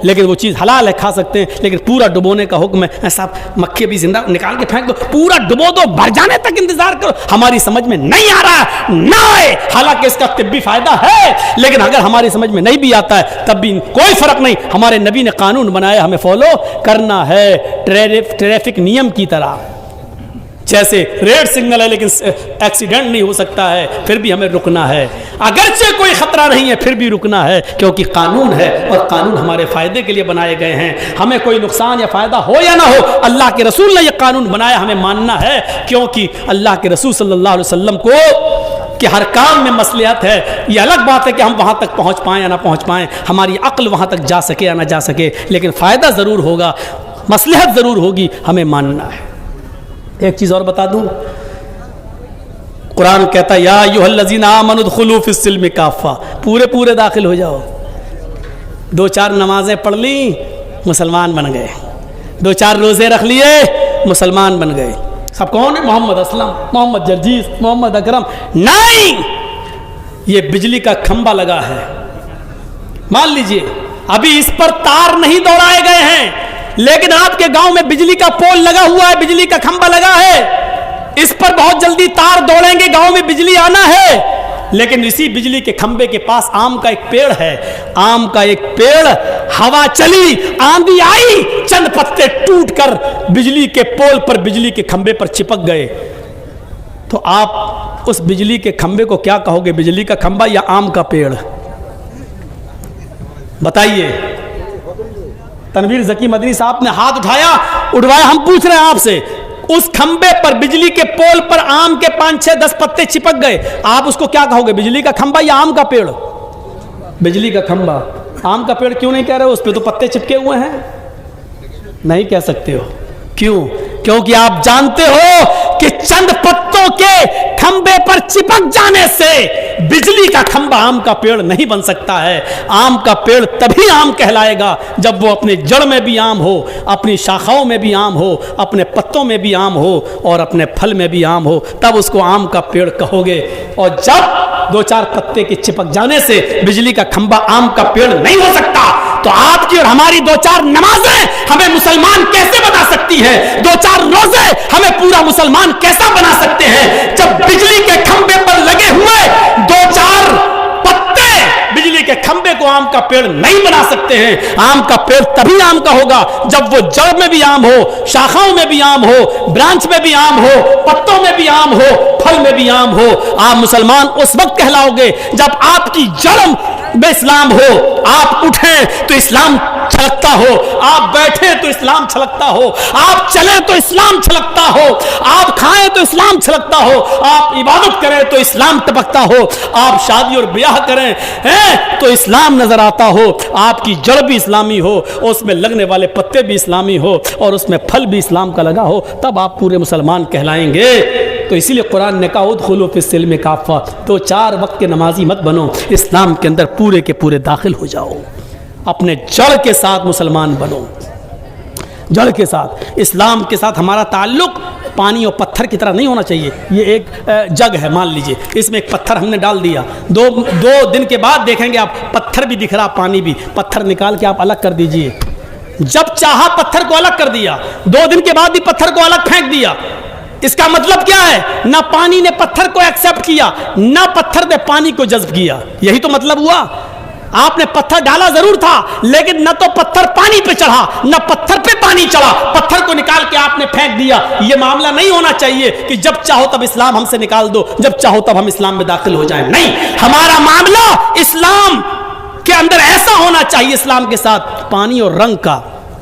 S2: لیکن وہ چیز حلال ہے، کھا سکتے ہیں، لیکن پورا ڈبونے کا حکم ہے. صاحب مکھی بھی زندہ، نکال کے پھینک دو. پورا ڈبو دو، بھر جانے تک انتظار کرو. ہماری سمجھ میں نہیں آ رہا ہے نہ آئے، حالانکہ اس کا طبی فائدہ ہے، لیکن اگر ہماری سمجھ میں نہیں بھی آتا ہے تب بھی کوئی فرق نہیں. ہمارے نبی نے قانون بنایا، ہمیں فالو کرنا ہے. ٹریفک نیم کی طرح، جیسے ریڈ سگنل ہے لیکن ایکسیڈنٹ نہیں ہو سکتا ہے، پھر بھی ہمیں رکنا ہے. اگرچہ کوئی خطرہ نہیں ہے پھر بھی رکنا ہے، کیونکہ قانون ہے اور قانون ہمارے فائدے کے لیے بنائے گئے ہیں. ہمیں کوئی نقصان یا فائدہ ہو یا نہ ہو، اللہ کے رسول نے یہ قانون بنایا، ہمیں ماننا ہے. کیونکہ اللہ کے رسول صلی اللہ علیہ وسلم کو کہ ہر کام میں مصلحت ہے. یہ الگ بات ہے کہ ہم وہاں تک پہنچ پائیں یا نہ پہنچ پائیں، ہماری عقل وہاں تک جا سکے یا نہ جا سکے، لیکن فائدہ ضرور ہوگا، مصلحت ضرور ہوگی، ہمیں ماننا ہے. ایک چیز اور بتا دوں، قرآن کہتا ہے یا ایھا الذین آمنوا ادخلوا فی السلم کافہ، پورے داخل ہو جاؤ. 2-4 نمازیں پڑھ لیں مسلمان بن گئے، 2-4 روزے رکھ لیے مسلمان بن گئے. سب کون ہے؟ محمد اسلم، محمد جرجیز، محمد اکرم. نہیں، یہ بجلی کا کھمبا لگا ہے، مان لیجئے ابھی اس پر تار نہیں دوڑائے گئے ہیں، لیکن آپ کے گاؤں میں بجلی کا پول لگا ہوا ہے، بجلی کا کھمبا لگا ہے، اس پر بہت جلدی تار دوڑیں گے، گاؤں میں بجلی آنا ہے. لیکن اسی بجلی کے کھمبے کے پاس آم کا ایک پیڑ ہے، آم کا ایک پیڑ، ہوا چلی، آندھی آئی، چند پتے ٹوٹ کر بجلی کے پول پر، بجلی کے کھمبے پر چپک گئے. تو آپ اس بجلی کے کھمبے کو کیا کہو گے؟ بجلی کا کھمبا یا آم کا پیڑ؟ بتائیے. تنویر ذکی مدنی صاحب نے ہاتھ اٹھوایا. ہم پوچھ رہے ہیں آپ سے، اس کھمبے پر، بجلی کے پول پر آم کے 5-6-10 پتے چپک گئے، آپ اس کو کیا کہو گے؟ بجلی کا کھمبا یا آم کا پیڑ؟ بجلی کا کھمبا. آم کا پیڑ کیوں نہیں کہہ رہے ہو؟ اس پہ تو پتے چپکے ہوئے ہیں. نہیں کہہ سکتے ہو، کیوں؟ کیونکہ آپ جانتے ہو کہ چند پتوں کے کھمبے پر چپک جانے سے بجلی کا کھمبا آم کا پیڑ نہیں بن سکتا ہے. آم کا پیڑ تبھی آم کہلائے گا جب وہ اپنے جڑ میں بھی آم ہو، اپنی شاخوں میں بھی آم ہو، اپنے پتوں میں بھی آم ہو اور اپنے پھل میں بھی آم ہو، تب اس کو آم کا پیڑ کہو گے. اور جب 2-4 پتے کے چپک جانے سے بجلی کا کھمبا آم کا پیڑ نہیں ہو سکتا، تو آپ کی اور ہماری 2-4 نمازیں ہمیں مسلمان کیسے بنا سکتی ہیں؟ 2-4 روزے ہمیں پورا مسلمان کیسا بنا سکتے ہیں؟ جب بجلی کے کھمبے پر لگے ہوئے 2-4 پتے بجلی کے کھمبے کو آم کا پیڑ نہیں بنا سکتے ہیں. آم کا پیڑ تبھی آم کا ہوگا جب وہ جڑ میں بھی آم ہو، شاخوں میں بھی آم ہو، برانچ میں بھی آم ہو، پتوں میں بھی آم ہو، پھل میں بھی آم ہو. آپ مسلمان اس وقت کہلاؤ گے جب آپ کی جڑ میں اسلام ہو. آپ اٹھیں تو اسلام چھلکتا ہو، آپ بیٹھیں تو اسلام چھلکتا ہو، آپ چلیں تو اسلام چھلکتا ہو، آپ کھائیں تو اسلام چھلکتا ہو، آپ عبادت کریں تو اسلام ٹپکتا ہو، آپ شادی اور بیاہ کریں تو اسلام نظر آتا ہو، آپ کی جڑ بھی اسلامی ہو، اس میں لگنے والے پتے بھی اسلامی ہو اور اس میں پھل بھی اسلام کا لگا ہو، تب آپ پورے مسلمان کہلائیں گے. تو اسی لیے قرآن نے کہا ادخلوا فی السلم کافہ. 2-4 وقت کے نمازی مت بنو، اسلام کے اندر پورے کے پورے داخل ہو جاؤ. اپنے جڑ کے ساتھ مسلمان بنو، جڑ کے ساتھ. اسلام کے ساتھ ہمارا تعلق پانی اور پتھر کی طرح نہیں ہونا چاہیے. یہ ایک جگ ہے، مان لیجئے اس میں ایک پتھر ہم نے ڈال دیا، 2 دن کے بعد دیکھیں گے آپ پتھر بھی دکھ رہا، پانی بھی. پتھر نکال کے آپ الگ کر دیجئے. جب چاہا پتھر کو الگ کر دیا، 2 دن کے بعد بھی پتھر کو الگ پھینک دیا. اس کا مطلب کیا ہے؟ نہ پانی نے پتھر کو ایکسپٹ کیا، نہ پتھر نے پانی کو جذب کیا. یہی تو مطلب ہوا. آپ نے پتھر ڈالا ضرور تھا، لیکن نہ تو پتھر پانی پہ چڑھا نہ پتھر پہ پانی چڑھا، پتھر کو نکال کے آپ نے پھینک دیا. یہ معاملہ نہیں ہونا چاہیے کہ جب چاہو تب اسلام ہم سے نکال دو، جب چاہو تب ہم اسلام میں داخل ہو جائیں. نہیں، ہمارا معاملہ اسلام کے اندر ایسا ہونا چاہیے، اسلام کے ساتھ پانی اور رنگ کا.